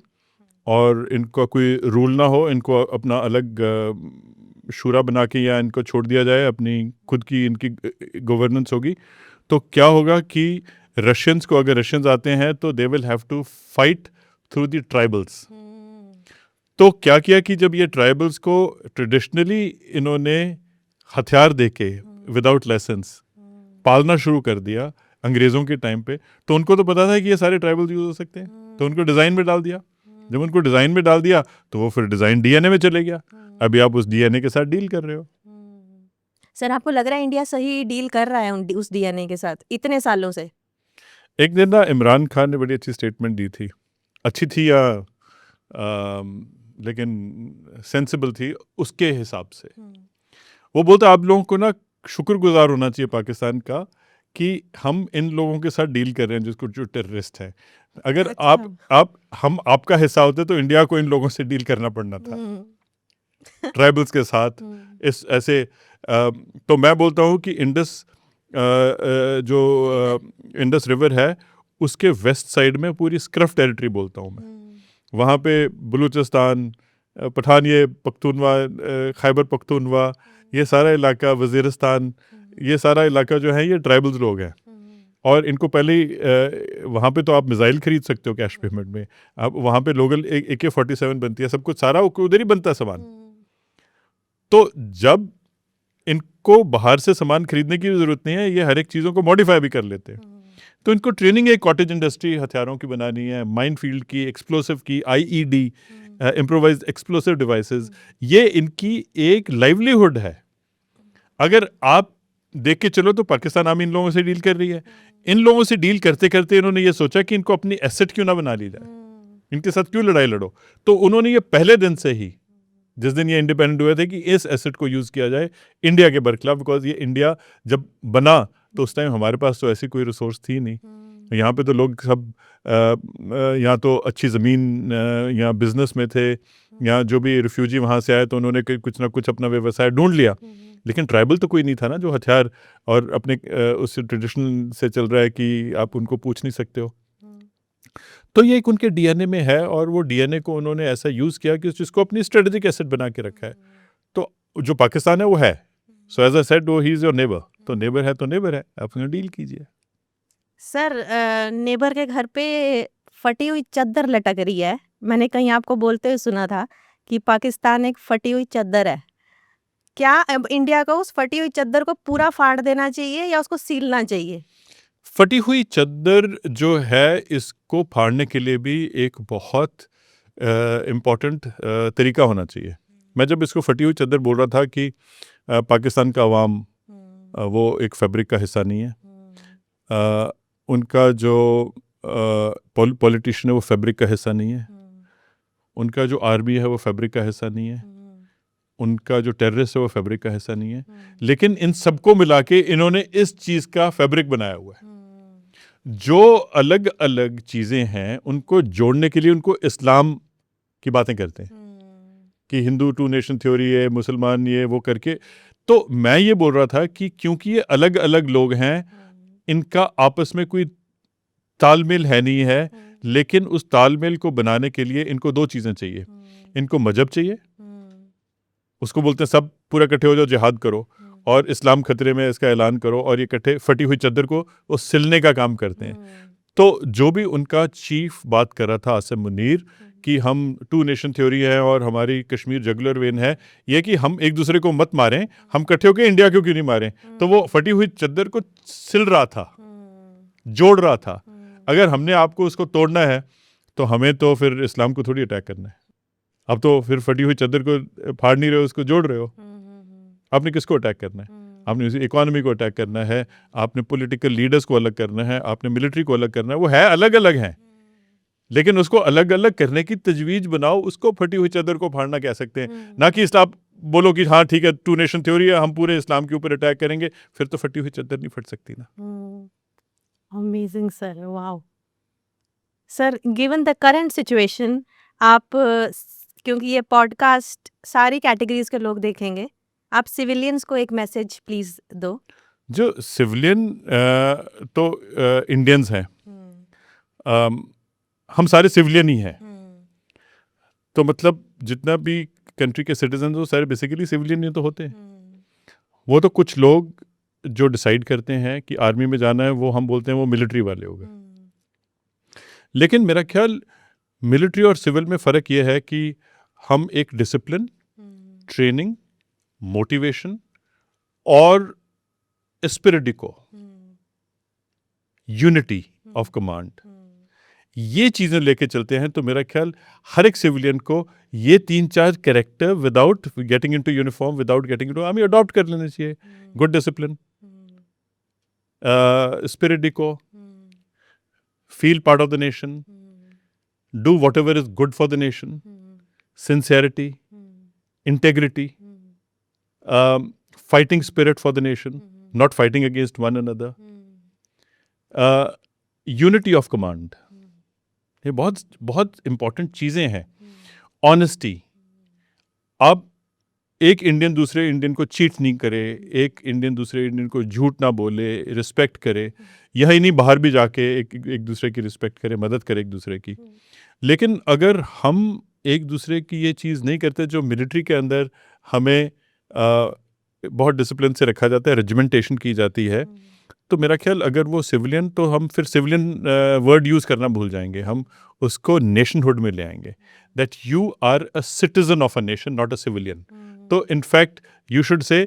और इनका कोई रूल ना हो, इनको अपना अलग शूरा बना के या इनको छोड़ दिया जाए, अपनी खुद की इनकी गवर्नेंस होगी, तो क्या होगा कि रशियंस को, अगर रशियंस आते हैं तो they will have to fight through the tribals. तो क्या किया कि जब ये ट्राइबल्स को ट्रेडिशनली इन्होंने हथियार देके विदाउट लाइसेंस पालना शुरू कर दिया अंग्रेज़ों के टाइम पे, तो उनको तो पता था कि ये सारे ट्राइबल्स यूज़ हो सकते हैं, तो उनको डिज़ाइन में डाल दिया। जब उनको डिज़ाइन में डाल दिया तो वो फिर डिज़ाइन डीएनए में चले गया। अभी आप उस डीएनए के साथ डील कर रहे हो। सर, आपको लग रहा है इंडिया सही डील कर रहा है उस डीएनए के साथ इतने सालों से? एक दिन ना इमरान खान ने बड़ी अच्छी स्टेटमेंट दी थी, अच्छी थी या लेकिन सेंसिबल थी उसके हिसाब से। वो बोलता आप लोगों को ना शुक्रगुजार होना चाहिए पाकिस्तान का कि हम इन लोगों के साथ डील कर रहे हैं जिसको जो टेररिस्ट हैं। अगर अच्छा। हम आपका हिस्सा होते तो इंडिया को इन लोगों से डील करना पड़ना था, ट्राइबल्स के साथ। इस ऐसे तो मैं बोलता हूँ कि इंडस जो इंडस रिवर है उसके वेस्ट साइड में पूरी स्क्रफ टेरिटरी बोलता हूँ मैं, वहाँ पे बलूचिस्तान, पठानिया, पख्तूनवा, खैबर पख्तूनवा, ये सारा इलाका, वज़ीरिस्तान, ये सारा इलाका जो है ये ट्राइबल्स लोग हैं। और इनको पहले ही वहाँ पे तो आप मिसाइल खरीद सकते हो कैश पेमेंट में, आप वहाँ पे लोकल AK-47 बनती है, सब कुछ सारा उधर ही बनता है सामान। तो जब इनको बाहर से सामान खरीदने की ज़रूरत नहीं है, ये हर एक चीज़ों को मॉडिफाई भी कर लेते हैं। तो इनको ट्रेनिंग है, कॉटेज इंडस्ट्री हथियारों की बनानी है, माइन फील्ड की, एक्सप्लोसिव की, IED, इम्प्रोवाइज्ड एक्सप्लोसिव डिवाइसेस, ये इनकी एक लाइवलीहुड है। अगर आप देख के चलो तो पाकिस्तान आर्मी इन लोगों से डील कर रही है। इन लोगों से डील करते करते इन्होंने ये सोचा कि इनको अपनी एसेट क्यों ना बना ली जाए, इनके साथ क्यों लड़ाई लड़ो। तो उन्होंने ये पहले दिन से ही, जिस दिन ये इंडिपेंडेंट हुए थे, कि इस एसेट को यूज़ किया जाए इंडिया के बरखिलाफ, बिकॉज ये इंडिया जब बना तो उस टाइम हमारे पास तो ऐसी कोई रिसोर्स थी नहीं। यहाँ पे तो लोग सब यहाँ तो अच्छी ज़मीन, यहाँ बिजनेस में थे, यहाँ जो भी रिफ्यूजी वहाँ से आए तो उन्होंने कुछ ना कुछ अपना व्यवसाय ढूंढ लिया। लेकिन ट्राइबल तो कोई नहीं था ना जो हथियार और अपने उस ट्रेडिशन से चल रहा है कि आप उनको पूछ नहीं सकते हो। तो ये एक उनके DNA में है, और वो DNA को उन्होंने ऐसा यूज़ किया कि जिसको अपनी स्ट्रेटेजिक एसेट बना के रखा है। तो जो पाकिस्तान है वो है, सो एज आई सेड, वो ही इज़ योर नेबर, तो नेबर है तो नेबर है, आप उसमें डील कीजिए। सर नेबर के घर पे फटी हुई चद्दर लटक रही है, मैंने कहीं आपको बोलते हुए सुना था कि पाकिस्तान एक फटी हुई चद्दर है। क्या अब इंडिया को उस फटी हुई चद्दर को पूरा फाड़ देना चाहिए या उसको सीलना चाहिए? फटी हुई चद्दर जो है, इसको फाड़ने के लिए भी एक बहुत इम्पॉर्टेंट तरीका होना चाहिए। मैं जब इसको फटी हुई चद्दर बोल रहा था कि पाकिस्तान का अवाम वो एक फैब्रिक का हिस्सा नहीं है, उनका जो पॉलिटिशियन है वो फैब्रिक का हिस्सा नहीं है, उनका जो आर्मी है वो फैब्रिक का हिस्सा नहीं है, उनका जो टेररिस्ट है वो फैब्रिक का हिस्सा नहीं है, लेकिन इन सबको मिला के इन्होंने इस चीज़ का फैब्रिक बनाया हुआ है। जो अलग अलग चीज़ें हैं उनको जोड़ने के लिए उनको इस्लाम की बातें करते हैं कि हिंदू 2 नेशन थ्योरी है, मुसलमान ये वो करके। तो मैं ये बोल रहा था कि क्योंकि ये अलग अलग लोग हैं, इनका आपस में कोई तालमेल है नहीं है, लेकिन उस तालमेल को बनाने के लिए इनको 2 चीज़ें चाहिए। इनको मजहब चाहिए, उसको बोलते हैं सब पूरा इकट्ठे हो जाओ, जिहाद करो और इस्लाम खतरे में, इसका ऐलान करो, और ये इकट्ठे फटी हुई चद्दर को वो सिलने का काम करते हैं। तो जो भी उनका चीफ बात कर रहा था आसिम मुनीर कि हम 2 नेशन थ्योरी है और हमारी कश्मीर जगुलर वेन है, ये कि हम एक दूसरे को मत मारें, हम इकट्ठे होकर इंडिया क्यों नहीं मारें। तो वो फटी हुई चद्दर को सिल रहा था, जोड़ रहा था। अगर हमने आपको उसको तोड़ना है तो हमें तो फिर इस्लाम को थोड़ी अटैक करना है। अब तो फिर फटी हुई चद्दर को फाड़ नहीं रहे हो, उसको जोड़ रहे हो। आपने किसको अटैक करना है? आपने उसी इकोनॉमी को अटैक करना है, आपने पॉलिटिकल लीडर्स को अलग करना है, आपने मिलिट्री को अलग करना है। वो है अलग अलग हैं, लेकिन उसको अलग अलग करने की तजवीज बनाओ। उसको फटी हुई चद्दर को फाड़ना कह सकते हैं, ना कि इस्लाम बोलो कि हाँ ठीक है 2 नेशन थ्योरी है, हम पूरे इस्लाम के ऊपर अटैक करेंगे। फिर तो फटी हुई चद्दर नहीं फट सकती ना। Amazing sir, wow. Sir given the current situation, आप क्योंकि ये पॉडकास्ट सारी कैटेगरीज के लोग देखेंगे, आप सिविलियंस को एक मैसेज प्लीज दो। जो सिविलियन तो इंडियंस हैं, हम सारे सिविलियन ही हैं। तो मतलब जितना भी कंट्री के सिटीजन वो सारे बेसिकली सिविलियन ही तो होते हैं। वो तो कुछ लोग जो डिसाइड करते हैं कि आर्मी में जाना है, वो हम बोलते हैं वो मिलिट्री वाले हो गए। लेकिन मेरा ख्याल मिलिट्री और सिविल में फ़र्क ये है कि हम एक डिसिप्लिन, ट्रेनिंग, मोटिवेशन और स्पिरिट, यूनिटी ऑफ कमांड, ये चीज़ें लेके चलते हैं। तो मेरा ख्याल हर एक सिविलियन को ये 3-4 character without getting into uniform, without getting into army adopt कर लेने चाहिए। Good discipline, spirit, feel part of the nation, do whatever is good for the nation, sincerity, integrity, fighting spirit for the nation, not fighting against one another, unity of command, ये बहुत बहुत important चीज़ें हैं। Honesty, अब एक Indian दूसरे Indian को cheat नहीं करे, एक इंडियन दूसरे इंडियन को झूठ ना बोले, रिस्पेक्ट करे, यही नहीं बाहर भी जाके एक दूसरे की रिस्पेक्ट करे, मदद करे एक दूसरे की। लेकिन अगर हम एक दूसरे की ये चीज़ नहीं करते, जो मिलिट्री के अंदर हमें बहुत डिसिप्लिन से रखा जाता है, रेजिमेंटेशन की जाती है, तो मेरा ख्याल अगर वो सिविलियन, तो हम फिर सिविलियन वर्ड यूज़ करना भूल जाएंगे, हम उसको नेशनहुड में ले आएंगे, that you are a citizen of a nation, not a civilian. तो in fact you should say,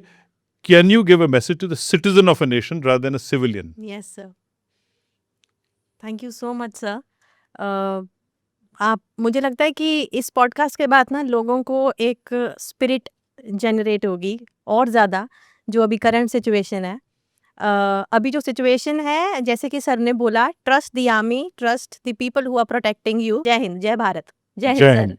can you give a message to the citizen of a nation rather than a civilian. Yes sir, thank you so much sir. आप, मुझे लगता है कि इस podcast के बाद ना लोगों को एक स्पिरिट जनरेट होगी और ज़्यादा, जो अभी करंट सिचुएशन है। अभी जो सिचुएशन है, जैसे कि सर ने बोला, trust the army, trust the people who are protecting you. जय हिंद, जय भारत, जय हिंद जय सर। हिंद।